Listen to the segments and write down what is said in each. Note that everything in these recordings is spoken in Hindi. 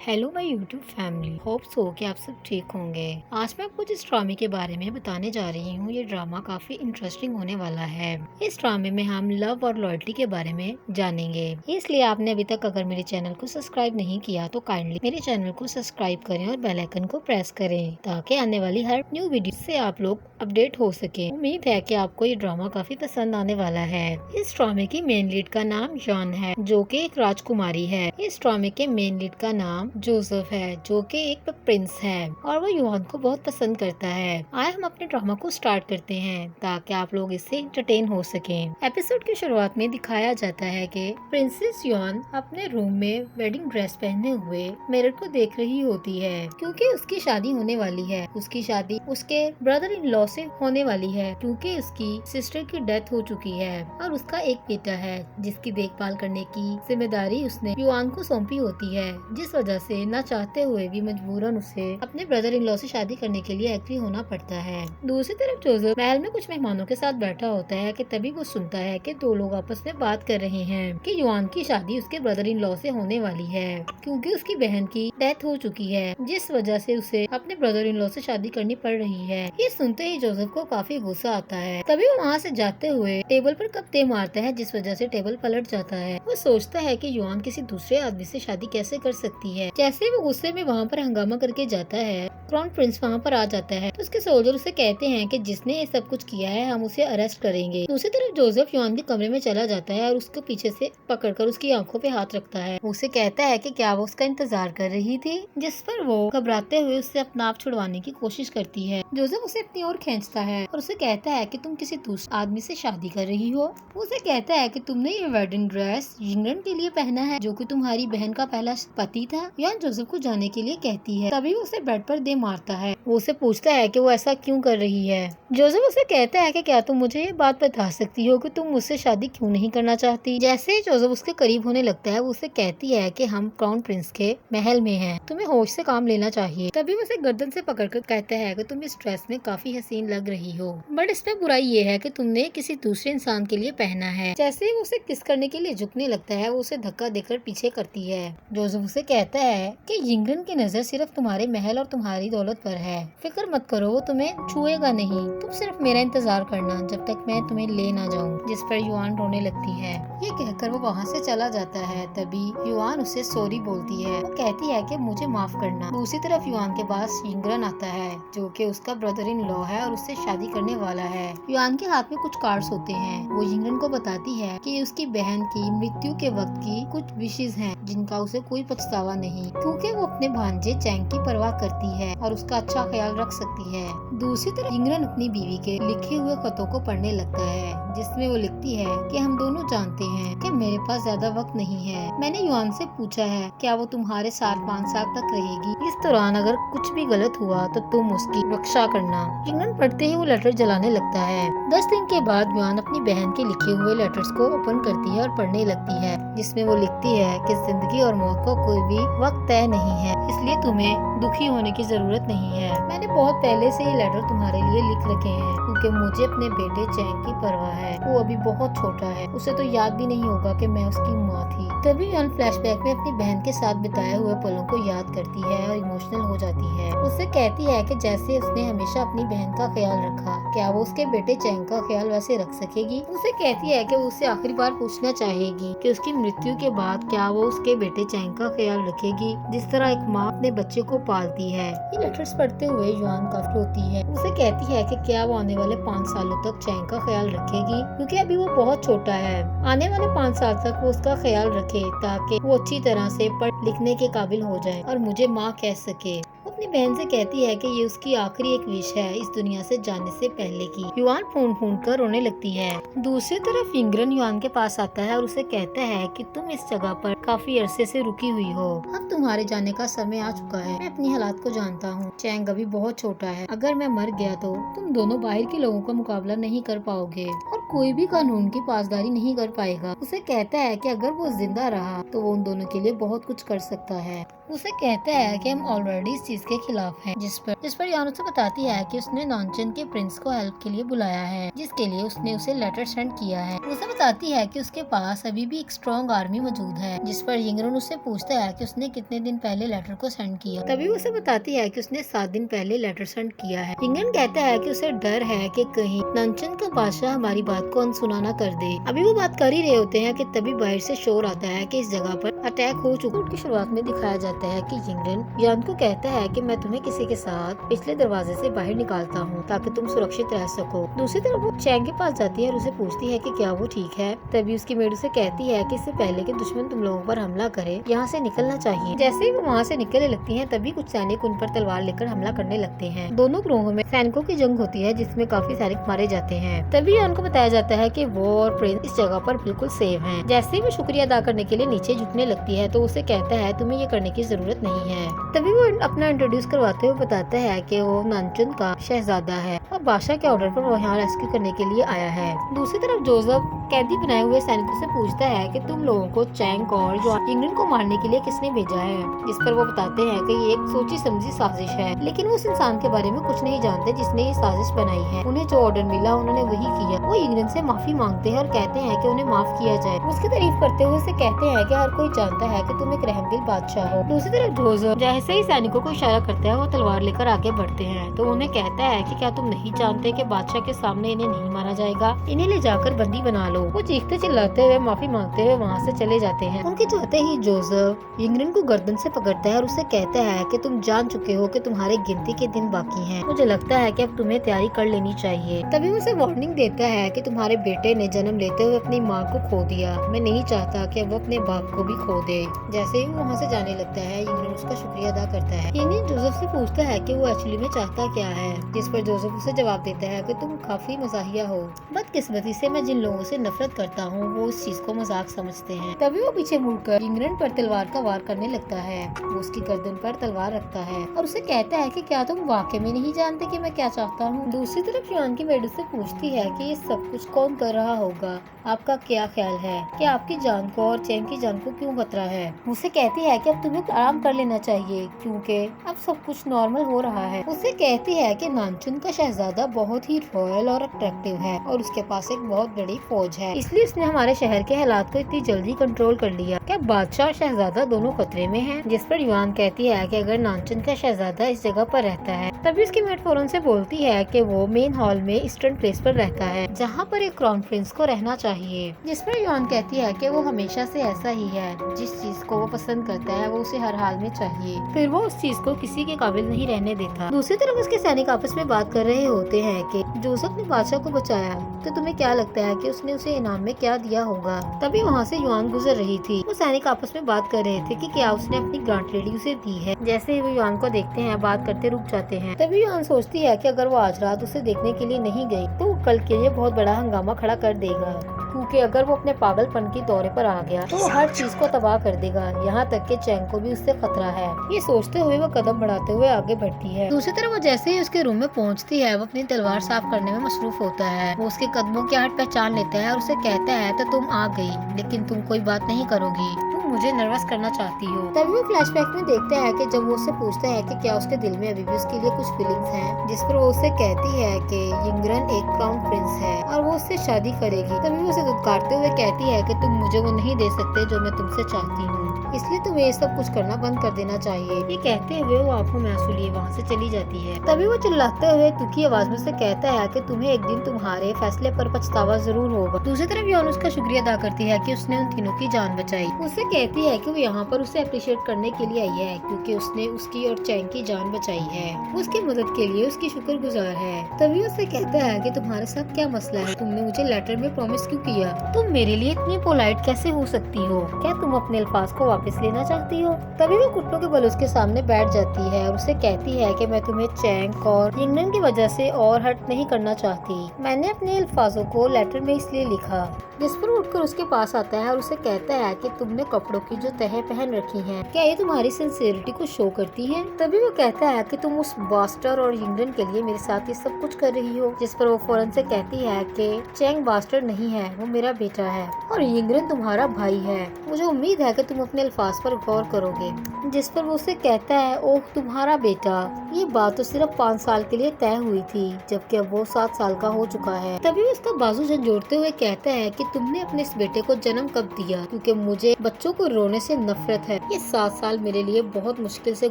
Hello my YouTube family, hope so कि आप सब ठीक होंगे। आज मैं आपको जिस ड्रामे के बारे में बताने जा रही हूँ, ये ड्रामा काफी इंटरेस्टिंग होने वाला है। इस ड्रामे में हम लव और लॉयल्टी के बारे में जानेंगे। इसलिए आपने अभी तक अगर मेरे चैनल को सब्सक्राइब नहीं किया तो काइंडली मेरे चैनल को सब्सक्राइब करें और बेल आइकन को प्रेस करें ताकि आने वाली हर न्यू वीडियो से आप लोग अपडेट हो सके। उम्मीद है कि आपको ये ड्रामा काफी पसंद आने वाला है। इस ड्रामे की मेन लीड का नाम जॉन है, जो कि एक राजकुमारी है। इस ड्रामे के मेन लीड का नाम जोसेफ है, जो कि एक प्रिंस है और वो युवान को बहुत पसंद करता है। आए हम अपने ड्रामा को स्टार्ट करते हैं ताकि आप लोग इससे एंटरटेन हो सकें। एपिसोड की शुरुआत में दिखाया जाता है कि प्रिंसेस युआन अपने रूम में वेडिंग ड्रेस पहने हुए मिरर को देख रही होती है, क्योंकि उसकी शादी होने वाली है। उसकी शादी उसके ब्रदर इन लॉ से होने वाली है, क्योंकि उसकी सिस्टर की डेथ हो चुकी है और उसका एक बेटा है जिसकी देखभाल करने की जिम्मेदारी उसने युआन को सौंपी होती है, जिस वजह से न चाहते हुए भी मजबूरन उसे अपने ब्रदर इन लॉ से शादी करने के लिए एग्री होना पड़ता है। दूसरी तरफ जोसेफ महल में कुछ मेहमानों के साथ बैठा होता है कि तभी वो सुनता है कि दो लोग आपस में बात कर रहे हैं कि युआन की शादी उसके ब्रदर इन लॉ से होने वाली है, क्योंकि उसकी बहन की डेथ हो चुकी है, जिस वजह से उसे अपने ब्रदर इन लॉ से शादी करनी पड़ रही है। ये सुनते ही जोसेफ को काफी गुस्सा आता है। तभी वो वहाँ से जाते हुए टेबल पर कप दे मारता है, जिस वजह से टेबल पलट जाता है। वो सोचता है कि युआन किसी दूसरे आदमी से शादी कैसे कर सकती है। जैसे वो गुस्से में वहाँ पर हंगामा करके जाता है, क्राउन प्रिंस वहाँ पर आ जाता है तो उसके सोल्जर उसे कहते हैं कि जिसने ये सब कुछ किया है हम उसे अरेस्ट करेंगे। दूसरी तरफ जोसेफ युआन के कमरे में चला जाता है और उसको पीछे से पकड़कर उसकी आंखों पे हाथ रखता है। उसे कहता है कि क्या वो उसका इंतजार कर रही थी, जिस पर वो घबराते हुए उससे अपना आप छुड़वाने की कोशिश करती है। जोसेफ उसे अपनी ओर खींचता है और उसे कहता है कि तुम किसी दूसरे आदमी से शादी कर रही हो। उसे कहता है कि तुमने ये वेडिंग ड्रेस इंग्लैंड के लिए पहना है, जो कि तुम्हारी बहन का पहला पति था। युआन जोसेफ को जाने के लिए कहती है, तभी वो उसे बेड पर दे मारता है। वो उसे पूछता है कि वो ऐसा क्यों कर रही है। जोसेफ उसे कहता है कि क्या तुम मुझे ये बात बता सकती हो कि तुम मुझसे शादी क्यों नहीं करना चाहती। जैसे ही जोसेफ उसके करीब होने लगता है, वो उसे कहती है कि हम क्राउन प्रिंस के महल में हैं, तुम्हें होश से काम लेना चाहिए। तभी वो उसे गर्दन से पकड़कर कहता है कि तुम इस ड्रेस में काफी हसीन लग रही हो, बट इसमें बुराई ये है कि तुमने किसी दूसरे इंसान के लिए पहना है। जैसे ही वो उसे किस करने के लिए झुकने लगता है, वो उसे धक्का देकर पीछे करती है। जोसेफ उसे कहता है कि इंग्लैंड की नजर सिर्फ तुम्हारे महल और तुम्हारी दौलत पर है, फिक्र मत करो, वो तुम्हें छुएगा नहीं। तुम सिर्फ मेरा इंतजार करना जब तक मैं तुम्हें ले ना जाऊं। जिस पर युआन रोने लगती है। ये कहकर वो वहाँ से चला जाता है। तभी युआन उसे सॉरी बोलती है। वो कहती है कि मुझे माफ करना। दूसरी तरफ युआन के पास इंग्रन आता है, जो कि उसका ब्रदर इन लॉ है और उससे शादी करने वाला है। युआन के हाथ में कुछ कार्ड्स होते हैं। वो इंग्रन को बताती है कि उसकी बहन की मृत्यु के वक्त की कुछ विशेष हैं, जिनका उसे कोई पछतावा नहीं, क्योंकि वो अपने भांजे चैंग की परवाह करती है और उसका अच्छा ख्याल रख सकती है। दूसरी तरफ इंग्रन अपनी बीवी के लिखे हुए खतों को पढ़ने लगता है, जिसमें वो लिखती है कि हम दोनों जानते हैं कि मेरे पास ज्यादा वक्त नहीं है। मैंने युआन से पूछा है क्या वो तुम्हारे साथ 5 साल तक रहेगी। इस दौरान अगर कुछ भी गलत हुआ तो तुम उसकी रक्षा करना। इंग्रन पढ़ते ही वो लेटर जलाने लगता है। 10 दिन के बाद युआन अपनी बहन के लिखे हुए लेटर्स को ओपन करती है और पढ़ने लगती है, जिसमें वो लिखती है कि जिंदगी और मौत को कोई भी वक्त तय नहीं है, इसलिए तुम्हें दुखी होने की जरूरत नहीं है। मैंने बहुत पहले से ये लेटर तुम्हारे लिए लिख रखे हैं, क्योंकि मुझे अपने बेटे चैंग की परवाह है। वो अभी बहुत छोटा है, उसे तो याद भी नहीं होगा कि मैं उसकी माँ थी। तभी युआन फ्लैशबैक में अपनी बहन के साथ बिताए हुए पलों को याद करती है और इमोशनल हो जाती है। उससे कहती है कि जैसे उसने हमेशा अपनी बहन का ख्याल रखा, क्या वो उसके बेटे चैंग का ख्याल वैसे रख सकेगी। उसे कहती है कि वो उससे आखिरी बार पूछना चाहेगी कि उसकी मृत्यु के बाद क्या वो उसके बेटे चैंग का ख्याल रखेगी, जिस तरह एक माँ अपने बच्चे को पालती है। ये लेटर्स पढ़ते हुए युआन काफी रोती है। उसे कहती है कि क्या वो आने वाले 5 सालों तक चैंग का ख्याल रखेगी, क्योंकि अभी वो बहुत छोटा है। आने वाले 5 साल तक वो उसका ख्याल रखे ताकि वो अच्छी तरह से पढ़ लिखने के काबिल हो जाए और मुझे माँ कह सके। अपनी बहन से कहती है कि ये उसकी आखिरी एक विश है इस दुनिया से जाने से पहले की। युआन फूंड कर रोने लगती है। दूसरी तरफ इंग्रन युआन के पास आता है और उसे कहता है कि तुम इस जगह पर काफी अरसे से रुकी हुई हो, अब तुम्हारे जाने का समय आ चुका है। मैं अपनी हालात को जानता हूँ, चैंग अभी बहुत छोटा है, अगर मैं मर गया तो तुम दोनों बाहर के लोगों का मुकाबला नहीं कर पाओगे और कोई भी कानून की पासदारी नहीं कर पाएगा। उसे कहता है कि अगर वो जिंदा रहा तो वो उन दोनों के लिए बहुत कुछ कर सकता है। उसे कहता है कि हम ऑलरेडी इस चीज के खिलाफ हैं, जिस पर यान उसे बताती है कि उसने नानचन के प्रिंस को हेल्प के लिए बुलाया है, जिसके लिए उसने उसे लेटर सेंड किया है। उसे बताती है कि उसके पास अभी भी एक स्ट्रॉन्ग आर्मी मौजूद है, जिस पर यिंगरन उससे पूछता है कि उसने कितने दिन पहले लेटर को सेंड किया। तभी उसे बताती है कि उसने 7 दिन पहले लेटर सेंड किया है। यिंगरन कहता है कि उसे डर है कि कहीं नानचन का बादशाह हमारी बात को अनसुना न कर दे। अभी वो बात कर ही रहे होते हैं कि तभी बाहर से शोर आता है कि इस जगह पर अटैक हो चुका। की शुरुआत में दिखाया जाता है कि यिंगरन यान को कहता है कि मैं तुम्हें किसी के साथ पिछले दरवाजे से बाहर निकालता हूँ ताकि तुम सुरक्षित रह सको। दूसरी तरफ वो चैंग के पास जाती है और उसे पूछती है कि क्या वो ठीक है। तभी उसकी मेड उसे कहती है कि इससे पहले कि दुश्मन तुम लोगों पर हमला करे यहाँ से निकलना चाहिए। जैसे ही वो वहाँ से निकलने लगती हैं, तभी कुछ सैनिक उन पर तलवार लेकर हमला करने लगते हैं। दोनों ग्रोहों में सैनिकों की जंग होती है जिसमें काफी सैनिक मारे जाते हैं। तभी यान को बताया जाता है कि वो और प्रिंस इस जगह पर बिल्कुल सेफ हैं। जैसे ही वो शुक्रिया अदा करने के लिए नीचे झुकने लगती है तो उसे कहता है तुम्हें ये करने की जरूरत नहीं है। तभी वो अपना इंट्रोड्यूस करवाते हुए बताता है कि वो नानचुन का शहजादा है और बादशाह के ऑर्डर पर वो यहाँ रेस्क्यू करने के लिए आया है। दूसरी तरफ जोसेफ कैदी बनाए हुए सैनिकों से पूछता है कि तुम लोगों को चैंग और यिंगरन को मारने के लिए किसने भेजा है, जिस पर वो बताते हैं कि ये एक सोची समझी साजिश है। लेकिन वो उस इंसान के बारे में कुछ नहीं जानते जिसने ये साजिश बनाई है। उन्हें जो ऑर्डर मिला उन्होंने वही किया। वो यिंगरन से माफी मांगते हैं और कहते हैं कि उन्हें माफ किया जाए। उसकी तारीफ करते हुए उसे कहते हैं कि हर कोई जानता है कि तुम एक रहमदिल बादशाह हो। दूसरी तरफ जोसेफ जैसे ही सैनिकों को इशारा करता है वो तलवार लेकर आगे बढ़ते हैं तो उन्हें कहता है कि क्या तुम नहीं जानते कि बादशाह के सामने इन्हें नहीं मारा जाएगा, इन्हें ले जाकर बंदी बना लो। वो चीखते चिल्लाते हुए माफी मांगते हुए वहाँ से चले जाते हैं। उनके जाते ही जोसेफ यिंगरन को गर्दन से पकड़ता है और उसे कहता है कि तुम जान चुके हो कि तुम्हारे गिनती के दिन बाकी हैं। मुझे लगता है कि अब तुम्हें तैयारी कर लेनी चाहिए। तभी उसे वार्निंग देता है कि तुम्हारे बेटे ने जन्म लेते हुए अपनी माँ को खो दिया। मैं नहीं चाहता कि वो अपने बाप को भी खो दे। जैसे ही वो वहाँ से जाने लगता है यिंगरन उसका शुक्रिया अदा करता है। यिंगरन जोसेफ से पूछता है कि वो एक्चुअली में चाहता क्या है, जिस पर जोसेफ उसे जवाब देता है कि तुम काफी मजाहिया हो। बदकिस्मती से मैं जिन लोगों से नफरत करता हूँ वो इस चीज को मजाक समझते हैं। तभी वो पीछे मुड़कर यिंगरन पर तलवार का वार करने लगता है। वो उसकी गर्दन पर तलवार रखता है और उसे कहता है कि क्या तुम वाकई में नहीं जानते कि मैं क्या चाहता हूँ। दूसरी तरफ यान की मेड से पूछती है कि ये सब कुछ कौन कर रहा होगा, आपका क्या ख्याल है कि आपकी जान को और चैंग की जान को क्यों खतरा है। उसे कहती है कि अब तुम्हें आराम कर लेना चाहिए क्योंकि अब सब कुछ नॉर्मल हो रहा है। उसे कहती है कि नानचुन का शहजादा बहुत ही रॉयल और अट्रैक्टिव है और उसके पास एक बहुत बड़ी फौज है, इसलिए उसने हमारे शहर के हालात को इतनी जल्दी कंट्रोल कर लिया। क्या बादशाह और शहजादा दोनों खतरे में हैं? जिस पर युआन कहती है कि अगर नानचुन का शहजादा इस जगह पर रहता है। तभी उसकी मेड फौरन से बोलती है कि वो मेन हॉल में ईस्टर्न प्लेस पर रहता है जहाँ पर एक क्राउन प्रिंस को रहना चाहिए। जिस पर युआन कहती है कि वो हमेशा से ऐसा ही है, जिस चीज को वो पसंद करता है वो उसे हर हाल में चाहिए, फिर वो उस चीज को किसी के काबिल नहीं रहने देता। दूसरी तरफ उसके सैनिक आपस में बात कर रहे होते हैं कि जोसेफ ने बादशाह को बचाया, तो तुम्हें क्या लगता है कि उसने उसे इनाम में क्या दिया होगा। तभी वहाँ से युआन गुजर रही थी। वो सैनिक आपस में बात कर रहे थे कि क्या उसने अपनी ग्रांट लेडी उसे दी है। जैसे ही वो युआन को देखते हैं बात करते रुक जाते हैं। तभी युआन सोचती है कि अगर वो आज रात उसे देखने के लिए नहीं गई तो वो कल के लिए बहुत बड़ा हंगामा खड़ा कर देगा, क्योंकि अगर वो अपने पागलपन की दौरे पर आ गया तो वो हर चीज को तबाह कर देगा, यहाँ तक कि चैंग को भी उससे खतरा है। ये सोचते हुए वो कदम बढ़ाते हुए आगे बढ़ती है। दूसरी तरफ वो जैसे ही उसके रूम में पहुँचती है वो अपनी तलवार साफ करने में मसरूफ होता है। वो उसके कदमों की आहट पहचान लेता है और उसे कहता है तो तुम आ गई, लेकिन तुम कोई बात नहीं करोगी, तुम मुझे नर्वस करना चाहती हो। तभी वो फ्लैशबैक में देखता है कि जब वो उससे पूछता है कि क्या उसके दिल में अभी भी उसके लिए कुछ फीलिंग्स हैं, जिस पर वो उसे कहती है कि यिंगरन एक क्राउन प्रिंस है और वो उससे शादी करेगी। तभी वो उसे धुतकारते हुए कहती है कि तुम मुझे वो नहीं दे सकते जो मैं तुमसे चाहती हूँ, इसलिए तुम्हें ये सब कुछ करना बंद कर देना चाहिए। ये कहते हुए वो आंखों में आंसू लिए वहाँ से चली जाती है। तभी वो चिल्लाते हुए दुखी आवाज में से कहता है कि तुम्हें एक दिन तुम्हारे फैसले पर पछतावा जरूर होगा। दूसरी तरफ यान उसका शुक्रिया अदा करती है कि उसने उन तीनों की जान बचाई। उससे कहती है कि वो यहाँ पर उसे अप्रिशिएट करने के लिए आई है क्योंकि उसने उसकी और चैंग की जान बचाई है। उसकी मदद के लिए उसकी शुक्रगुजार है। तभी उससे कहता है कि तुम्हारे साथ क्या मसला है, तुमने मुझे लेटर में प्रॉमिस क्यों किया, तुम मेरे लिए इतनी पोलाइट कैसे हो सकती हो, क्या तुम अपने अल्फाज को वापस लेना चाहती हो। तभी वो घुटनों के बल उसके सामने बैठ जाती है और उसे कहती है कि मैं तुम्हें चैंग और यिंगरन की वजह से और हर्ट नहीं करना चाहती, मैंने अपने अल्फाजों को लेटर में इसलिए लिखा। जिस पर उठकर उसके पास आता है और उसे कहता है कि तुमने कपड़ों की जो तह पहन रखी हैं, क्या ये तुम्हारी सिंसियरिटी को शो करती है। तभी वो कहता है कि तुम उस बास्टर और यिंगरन के लिए मेरे साथ ये सब कुछ कर रही हो। जिस पर वो फौरन से कहती है कि चैंग बास्टर नहीं है, वो वो मेरा बेटा है और यिंगरन तुम्हारा भाई है। मुझे उम्मीद है कि तुम अपने अल्फाज पर गौर करोगे। जिस पर वो उसे कहता है, ओह तुम्हारा बेटा। ये बात तो सिर्फ 5 साल के लिए तय हुई थी, जबकि अब वो 7 साल का हो चुका है। तभी वो उसका बाजू झंझोड़ते हुए कहता है कि तुमने अपने इस बेटे को जन्म कब दिया, क्योंकि मुझे बच्चों को रोने से नफरत है। ये 7 साल मेरे लिए बहुत मुश्किल से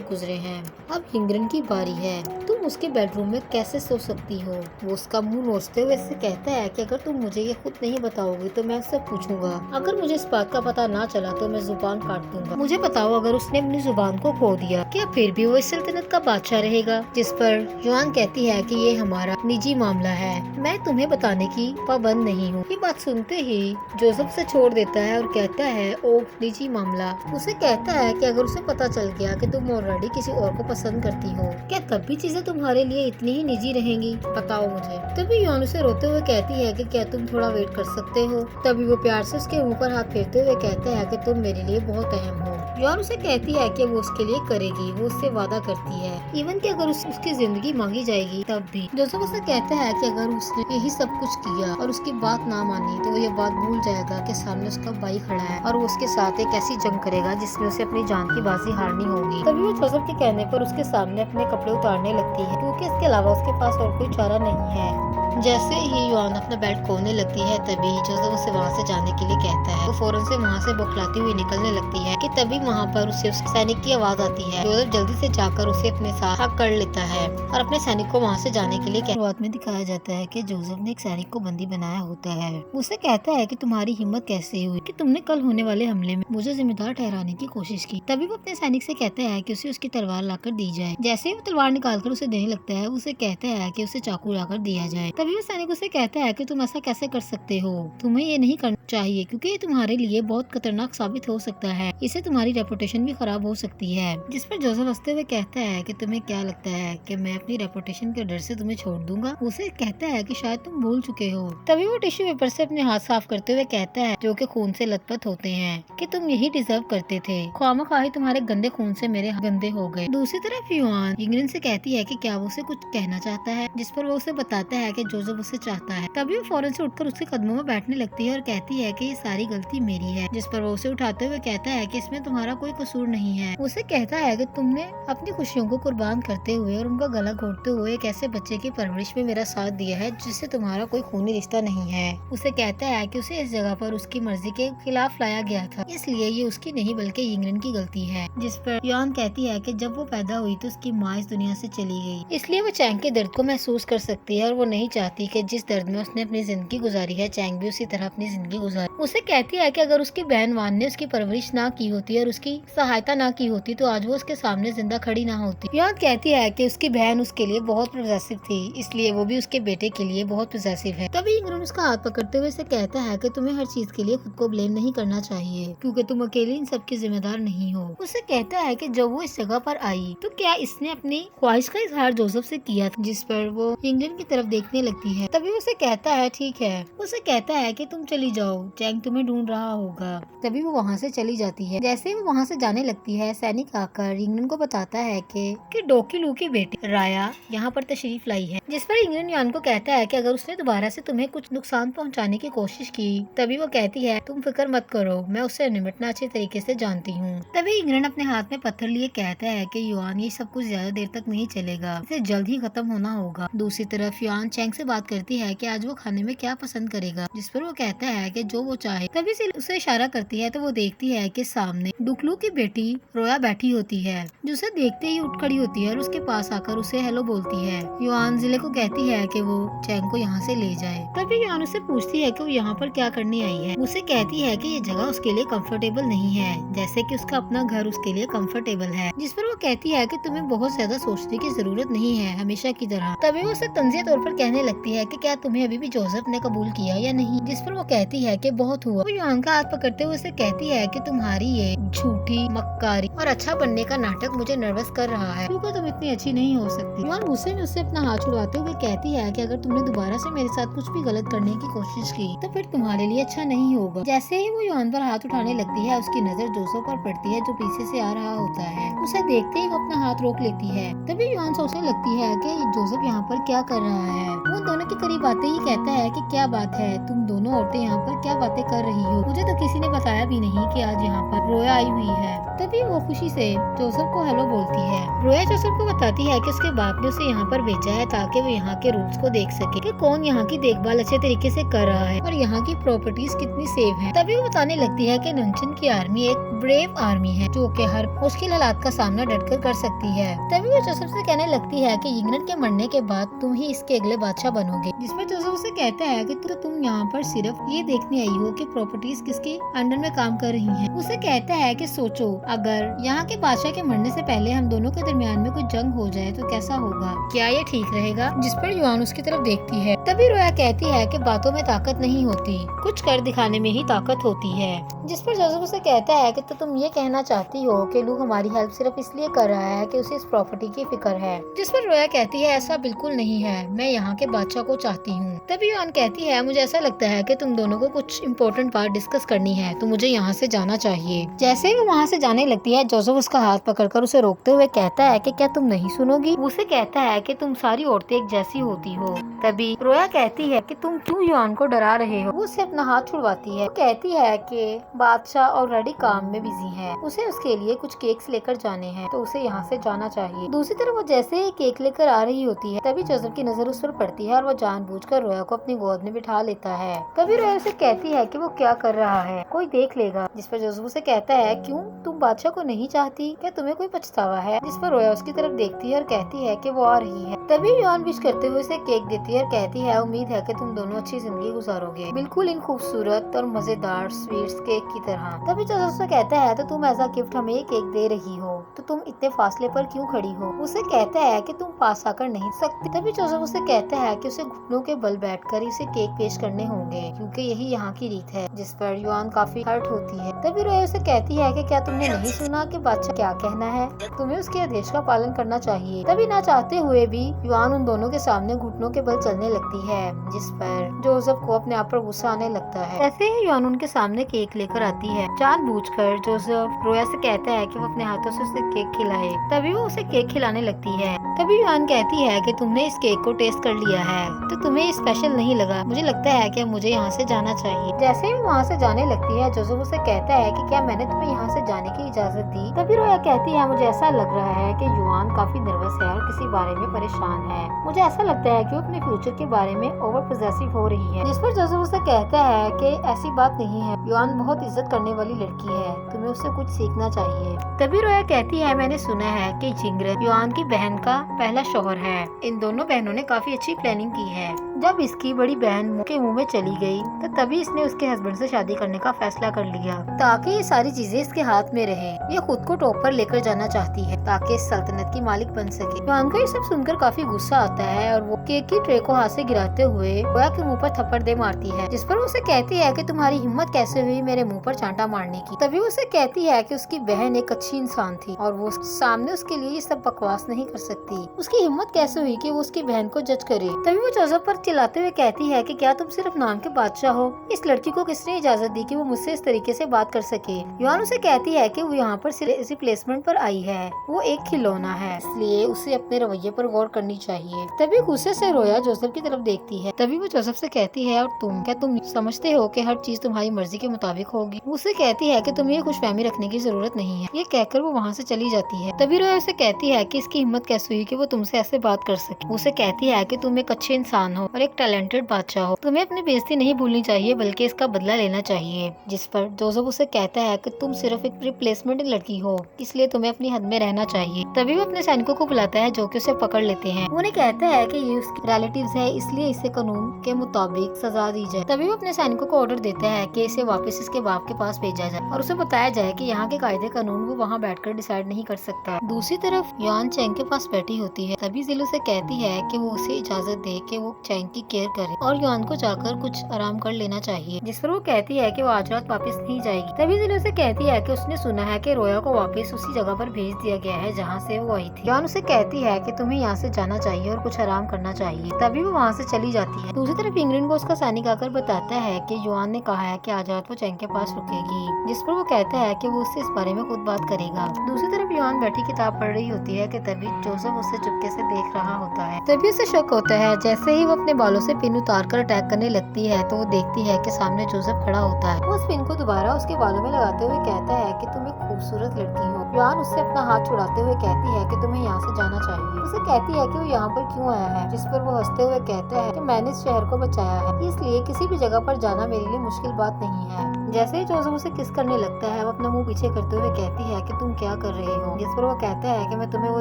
गुजरे हैं। अब यिंगरन की बारी है। तुम उसके बेडरूम में कैसे सो सकती हो? वो उसका मुंह नोचते हुए इससे कहता है कि अगर तुम मुझे ये खुद नहीं बताओगी तो मैं उससे पूछूंगा। अगर मुझे इस बात का पता ना चला तो मैं जुबान काट दूंगा। मुझे बताओ, अगर उसने अपनी जुबान को खो दिया, क्या फिर भी वो इस सल्तनत का बादशाह रहेगा? जिस पर युआन कहती है कि ये हमारा निजी मामला है, मैं तुम्हें बताने की पाबंद नहीं हूँ। ये बात सुनते ही जोसेफ से छोड़ देता है और कहता है, ओह निजी मामला। उसे कहता है कि अगर उसे पता चल गया कि तुम ऑलरेडी किसी और को पसंद करती हो, क्या तब भी चीजें तुम्हारे लिए इतनी ही निजी रहेंगी? बताओ मुझे। तभी युआन उसे रोते हुए कहती है कि क्या तुम थोड़ा वेट कर सकते हो? तभी वो प्यार से उसके मुंह पर हाथ फेरते हुए कहता है कि तुम मेरे लिए बहुत अहम हो। युआन उसे कहती है कि वो उसके लिए करेगी, वो उससे वादा करती है, इवन कि अगर उसकी जिंदगी मांगी जाएगी तब भी। जोसेफ उसे कहता है कि अगर उसने यही सब कुछ किया और उसकी बात ना मानी तो वो ये बात भूल जाएगा कि सामने उसका भाई खड़ा है और वो उसके साथ एक ऐसी जंग करेगा जिसमें उसे अपनी जान की बाजी हारनी होगी। तभी वो जोसेफ के कहने पर उसके सामने अपने कपड़े उतारने लगती है, क्योंकि इसके अलावा उसके पास और कोई चारा नहीं है। जैसे ही युआन अपना बेल्ट खोलने लगती है, तभी जोसेफ उसे वहाँ से जाने के लिए कहता है। वो फौरन से वहाँ से बौखलाती हुई निकलने लगती है कि तभी वहाँ पर उसे उस सैनिक की आवाज आती है। जोसेफ जल्दी से जाकर उसे अपने साथ कर लेता है और अपने सैनिक को वहाँ से जाने के लिए शुरुआत में दिखाया जाता है कि जोसेफ ने एक सैनिक को बंदी बनाया होता है। उसे कहता है कि तुम्हारी हिम्मत कैसे हुई कि तुमने कल होने वाले हमले में मुझे जिम्मेदार ठहराने की कोशिश की। तभी वो अपने सैनिक से कहता है कि उसे उसकी तलवार लाकर दी जाए। जैसे ही वो तलवार निकालकर उसे देने लगता है, उसे कहता है कि उसे चाकू लाकर दिया जाए। तभी वो सैनिक उसे कहता है कि तुम ऐसा कैसे कर सकते हो? तुम्हें ये नहीं करना चाहिए, क्योंकि ये तुम्हारे लिए बहुत खतरनाक साबित हो सकता है। इससे तुम्हारी रेपुटेशन भी खराब हो सकती है। जिस पर जोसेफ हंसते हुए कहता है कि तुम्हें क्या लगता है कि मैं अपनी रेपुटेशन के डर से तुम्हें छोड़ दूंगा? उसे कहता है कि शायद तुम भूल चुके हो। तभी वो टिश्यू पेपर से अपने हाथ साफ करते हुए कहता है, जो कि खून से लथपथ होते हैं, कि तुम यही डिजर्व करते थे। ख्वामख्वाही तुम्हारे गंदे खून से मेरे गंदे हो गए। दूसरी तरफ युआन यिंगरन से कहती है कि क्या वो उसे कुछ कहना चाहता है, जिस पर वो उसे बताता है कि जोसेफ उसे चाहता है। तभी वो फौरन से उठकर उसके कदमों में बैठने लगती है और कहती है कि ये सारी गलती मेरी है। जिस पर वो उसे उठाते हुए कहता है कि इसमें तुम्हारा कोई कसूर नहीं है। उसे कहता है कि तुमने अपनी खुशियों को कुर्बान करते हुए और उनका गला घोटते हुए एक ऐसे बच्चे की परवरिश में मेरा साथ दिया है जिससे तुम्हारा कोई खूनी रिश्ता नहीं है। उसे कहता है कि उसे इस जगह पर उसकी मर्जी के खिलाफ लाया गया था, इसलिए ये उसकी नहीं बल्कि यिंगरन की गलती है। जिस पर युआन कहती है कि जब वो पैदा हुई तो उसकी माँ इस दुनिया से चली गई, इसलिए वो चैंग के दर्द को महसूस कर सकती है और वो नहीं चाहती कि जिस दर्द में उसने अपनी जिंदगी गुजारी है, चैंग भी उसी तरह अपनी जिंदगी गुजारे। उसे कहती है कि अगर उसकी बहन वान ने उसकी परवरिश ना की होती और उसकी सहायता ना की होती तो आज वो उसके सामने जिंदा खड़ी ना होती। युआन कहती है कि उसकी बहन उसके लिए बहुत पॉसेसिव थी, इसलिए वो भी उसके बेटे के लिए बहुत पॉसेसिव है। तभी यिंगरन उसका हाथ पकड़ते हुए से कहता है कि तुम्हें हर चीज के लिए खुद को ब्लेम नहीं करना चाहिए, क्योंकि तुम अकेले इन सब की जिम्मेदार नहीं हो। उसे कहता है कि जब वो इस जगह पर आई तो क्या इसने अपनी ख्वाहिश का इजहार जोसेफ से किया था, जिस पर वो यिंगरन की तरफ देखने लगती है। तभी उसे कहता है ठीक है। उसे कहता है कि तुम चली जाओ, चैंग तुम्हें ढूंढ रहा होगा। तभी वो वहाँ से चली जाती है। जैसे ही वो वहाँ से जाने लगती है, सैनिक आकर यिंगरन को बताता है कि डोकी लू की बेटी राया यहाँ पर तशरीफ लाई है। जिस पर यिंगरन युआन को कहता है कि अगर उसने दोबारा से तुम्हें कुछ नुकसान पहुँचाने की कोशिश की। तभी वो कहती है तुम फिक्र मत करो, मैं उससे निपटना अच्छे तरीके से जानती हूँ। तभी यिंगरन अपने हाथ में पत्थर लिए कहता है कि युआन ये सब कुछ ज्यादा देर तक नहीं चलेगा, इसे जल्द ही खत्म होना होगा। दूसरी तरफ युआन चैंग से बात करती है कि आज वो खाने में क्या पसंद करेगा, जिस पर वो कहता है कि जो वो चाहे। तभी से उसे इशारा करती है तो वो देखती है कि सामने डुकलू की बेटी रोया बैठी होती है, जो उसे देखते ही उठ खड़ी होती है और उसके पास आकर उसे हेलो बोलती है। युआन जिले को कहती है कि वो चैंग को यहाँ से ले जाए। तभी युआन उससे पूछती है कि वो यहाँ पर क्या करने आई है। उसे कहती है कि ये जगह उसके लिए कंफर्टेबल नहीं है, जैसे कि उसका अपना घर उसके लिए कंफर्टेबल है। जिस पर वो कहती है कि तुम्हें बहुत ज्यादा सोचने की जरूरत नहीं है, हमेशा की तरह। तभी वो उसे तंजिया तौर पर कहने लगती है कि क्या तुम्हें अभी भी जोसेफ ने कबूल किया या नहीं, जिस पर वो कहती है कि बहुत हुआ। वो युआन का हाथ पकड़ते हुए उसे कहती है कि तुम्हारी ये झूठी मक्कारी और अच्छा बनने का नाटक मुझे नर्वस कर रहा है, क्योंकि तुम इतनी अच्छी नहीं हो सकती। युआन गुस्से में उससे अपना हाथ छुड़वाते हुए कहती है कि अगर तुमने दोबारा से मेरे साथ कुछ भी गलत करने की कोशिश की तो फिर तुम्हारे लिए अच्छा नहीं होगा। जैसे ही वो युआन पर हाथ उठाने लगती है, उसकी नजर जोसेफ पर पड़ती है जो पीछे से आ रहा होता है। उसे देखते ही वो अपना हाथ रोक लेती है। तभी युआन सोचने लगती है कि जोसेफ यहाँ पर क्या कर रहा है। वो उन दोनों के करीब आते ही कहता है कि क्या बात है, तुम दोनों औरतें यहाँ पर क्या बातें कर रही हो? मुझे तो किसी ने बताया भी नहीं कि आज यहाँ पर रोया आई हुई है। तभी वो खुशी से जोसेफ को हेलो बोलती है। रोया जोसेफ को बताती है कि उसके बाप ने उसे यहाँ पर भेजा है ताकि वो यहाँ के रूल्स को देख सके कि कौन यहाँ की देखभाल अच्छे तरीके से कर रहा है और यहाँ की प्रॉपर्टीज कितनी सेफ है। तभी वो बताने लगती है कि नंचन की आर्मी एक ब्रेव आर्मी है जो कि हर मुश्किल हालात का सामना डटकर कर सकती है। तभी वो जोसेफ से कहने लगती है कि इंग्लैंड के मरने के बाद तुम ही इसके अगले बादशाह बनोगे। जिस पर जोसेफ उसे कहता है कि तुम यहाँ पर सिर्फ ये देखने आई हो कि प्रॉपर्टीज किसके अंडर में काम कर रही हैं। उसे कहता है कि सोचो, अगर यहाँ के बादशाह के मरने से पहले हम दोनों के दरमियान में कोई जंग हो जाए तो कैसा होगा? क्या ये ठीक रहेगा? जिस पर युआन उसकी तरफ देखती है। तभी रोया कहती है कि बातों में ताकत नहीं होती, कुछ कर दिखाने में ही ताकत होती है। जिस पर जोसेफ उसे कहता है कि तो तुम ये कहना चाहती हो कि लू हमारी हेल्प सिर्फ इसलिए कर रहा है कि उसे इस प्रॉपर्टी की फिक्र है। जिस पर रोया कहती है ऐसा बिल्कुल नहीं है, मैं यहाँ के बादशाह को चाहती हूँ। तभी युआन कहती है मुझे ऐसा लगता है कि तुम दोनों को कुछ इम्पोर्टेंट बात डिस्कस करनी है तो मुझे यहाँ से जाना चाहिए। जैसे ही वो वहाँ से जाने लगती है जोसेफ उसका हाथ पकड़कर उसे रोकते हुए कहता है कि क्या तुम नहीं सुनोगी? उसे कहता है कि तुम सारी औरतें एक जैसी होती हो। तभी रोया कहती है कि तुम क्यों युआन को डरा रहे हो? वो उससे अपना हाथ छुड़वाती है। वो कहती है कि बादशाह ऑलरेडी काम में बिजी है, उसे उसके लिए कुछ केक्स लेकर जाने हैं तो उसे यहाँ से जाना चाहिए। दूसरी तरफ वो जैसे ही केक लेकर आ रही होती है तभी जोसेफ की नजर उस पर पड़ती है और वो जानबूझकर रोया को अपनी गोद में बिठा लेता है। तभी रोया उसे कहती है कि वो क्या कर रहा है, कोई देख लेगा। जिस पर जोसेफ उसे कहता है क्यों, तुम बादशाह को नहीं चाहती? क्या तुम्हें कोई पछतावा है? जिस पर रोया उसकी तरफ देखती है और कहती है कि वो आ रही है। तभी युआन विश करते हुए उसे केक देती है और कहती है उम्मीद है कि तुम दोनों अच्छी जिंदगी गुजारोगे, बिल्कुल इन खूबसूरत और मजेदार स्वीट्स केक की तरह। तभी जोसेफ उसे कहता है तो तुम एज अ गिफ्ट हमें केक दे रही हो तो तुम इतने फासले पर क्यों खड़ी हो? उसे कहता है कि तुम पास आकर नहीं सकती। तभी जोसेफ उसे कहता है कि उसे घुटनों के बल बैठकर इसे केक पेश करने होंगे क्योंकि यही यहाँ की रीत है। जिस पर युआन काफी हर्ट होती है। तभी रोया उसे कहती है कि क्या तुमने नहीं सुना कि बादशाह क्या कहना है, तुम्हें उसके आदेश का पालन करना चाहिए। तभी ना चाहते हुए भी युआन उन दोनों के सामने घुटनों के बल चलने लगती है। जिस पर जोसेफ को अपने आप पर गुस्सा आने लगता है। ऐसे ही युआन उनके सामने केक लेकर आती है। जानबूझकर जोसेफ रोया से कहता है कि वो अपने हाथों से उसे केक खिलाए। तभी वो उसे केक खिलाने लगती है। तभी युआन कहती है कि तुमने इस केक को टेस्ट कर लिया है तो तुम्हें स्पेशल नहीं लगा, मुझे लगता है कि मुझे यहाँ से जाना चाहिए। जैसे ही वो वहाँ से जाने लगती है जोसेफ उसे कहता है कि क्या मैंने तुम्हें यहाँ से जाने की इजाजत दी? तभी रोया कहती है मुझे ऐसा लग रहा है कि युआन काफी नर्वस है और किसी बारे में परेशान है। मुझे ऐसा लगता है कि वो अपने फ्यूचर के बारे में ओवर पॉजेसिव हो रही है। जिस पर जोसेफ उसे कहता है कि ऐसी बात नहीं है, युआन बहुत इज्जत करने वाली लड़की है, तुम्हें उससे कुछ सीखना चाहिए। तभी रोया कहती है मैंने सुना है कि जिंगरत युआन की बहन का पहला शौहर है। इन दोनों बहनों ने काफी अच्छी प्लानिंग की है। जब इसकी बड़ी बहन के मुंह में चली गई तो तभी इसने उसके हस्बैंड से शादी करने का फैसला कर लिया ताकि ये सारी चीजें इसके हाथ में रहे। ये खुद को टॉप पर लेकर जाना चाहती है ताकि इस सल्तनत की मालिक बन सके। युआन को ये सब सुनकर काफी गुस्सा आता है और वो केक की ट्रे को हाथ से गिराते हुए रोया के मुंह पर थप्पड़ दे मारती है। जिस पर उसे कहती है कि तुम्हारी हिम्मत कैसे हुई मेरे मुंह पर चांटा मारने की? तभी उसे कहती है कि उसकी बहन एक अच्छी इंसान थी और वो सामने उसके लिए ये सब बकवास नहीं कर सकती। उसकी हिम्मत कैसे हुई कि वो उसकी बहन को जज करे? तभी वो जोसेफ पर चिल्लाते हुए कहती है कि क्या तुम सिर्फ नाम के बादशाह हो? इस लड़की को किसने इजाजत दी कि वो मुझसे इस तरीके से बात कर सके? युआन उसे कहती है कि वो यहाँ पर सिर्फ रिप्लेसमेंट पर आई है, वो एक खिलौना है, इसलिए उसे अपने रवैये पर गौर करनी चाहिए। तभी गुस्से से रोया जोसेफ की तरफ देखती है। तभी वो जोसेफ से कहती है और क्या तुम समझते हो कि हर चीज तुम्हारी मर्जी के मुताबिक होगी? उसे कहती है कि तुम्हें खुशफहमी रखने की जरूरत नहीं है। ये कहकर वो वहाँ से चली जाती है। तभी रोया उसे कहती है कि इसकी हिम्मत कैसे हुई कि वो तुमसे ऐसे बात कर सके? उसे कहती है कि तुम एक अच्छे इंसान हो और एक टैलेंटेड बादशाह हो, तुम्हें अपनी बेइज्जती नहीं भूलनी चाहिए बल्कि इसका बदला लेना चाहिए। जिस पर जोसेफ उसे कहता है कि तुम सिर्फ एक रिप्लेसमेंट लड़की हो, इसलिए तुम्हें अपनी हद में रहना चाहिए। तभी वो अपने सैनिकों को बुलाता है जो कि उसे पकड़ लेते हैं। उन्हें कहता है कि ये उसके रिलेटिव्स है, इसलिए इसे कानून के मुताबिक सजा दी जाए। तभी वो अपने सैनिकों को ऑर्डर देता है कि इसे वापस इसके बाप के पास भेजा जाए और उसे बताया जाए कि यहाँ के कायदे कानून वो वहाँ बैठकर डिसाइड नहीं कर सकता। दूसरी तरफ युआन चैंग के पास बैठी होती है। तभी जिल उसे कहती है कि वो उसे इजाजत दे कि वो चैंग की केयर करे और युआन को जाकर कुछ आराम कर लेना चाहिए। जिस पर वो कहती है कि वो आज रात वापस नहीं जाएगी। तभी जिल उसे कहती है कि उसने सुना है कि रोया को वापस उसी जगह पर भेज दिया गया है जहाँ से वो आई थी। युआन उसे कहती है कि तुम्हें यहाँ से जाना चाहिए और कुछ आराम करना चाहिए। तभी वो वहाँ से चली जाती है। दूसरी तरफ इंग्लैंड को उसका सैनिक आकर बताता है कि युआन ने कहा है कि आज रात वो चैंग के पास रुकेगी। जिस पर वो कहता है कि वो उससे इस बारे में खुद बात करेगा। दूसरी तरफ युआन बैठी किताब पढ़ रही होती है कि तभी जोसेफ उससे चुपके से देख रहा होता है। तभी उसे शक होता है। जैसे ही वो अपने अपने बालों से पिन उतार कर अटैक करने लगती है तो वो देखती है कि सामने जोसेफ खड़ा होता है। वो उस पिन को दोबारा उसके बालों में लगाते हुए कहता है कि तुम एक खूबसूरत लड़की हो। योहान उससे अपना हाथ छुड़ाते हुए कहती है कि तुम्हें यहाँ से जाना चाहिए। उसे कहती है कि वो यहाँ पर क्यों आया है, जिस पर वो हंसते हुए कहता है कि मैंने इस शहर को बचाया है, इसलिए किसी भी जगह पर जाना मेरे लिए मुश्किल बात नहीं है। जैसे ही जोसेफ उसे किस करने लगता है वो अपना मुंह पीछे करते हुए कहती है कि तुम क्या कर रहे हो, जिस पर वो कहता है कि मैं तुम्हें वो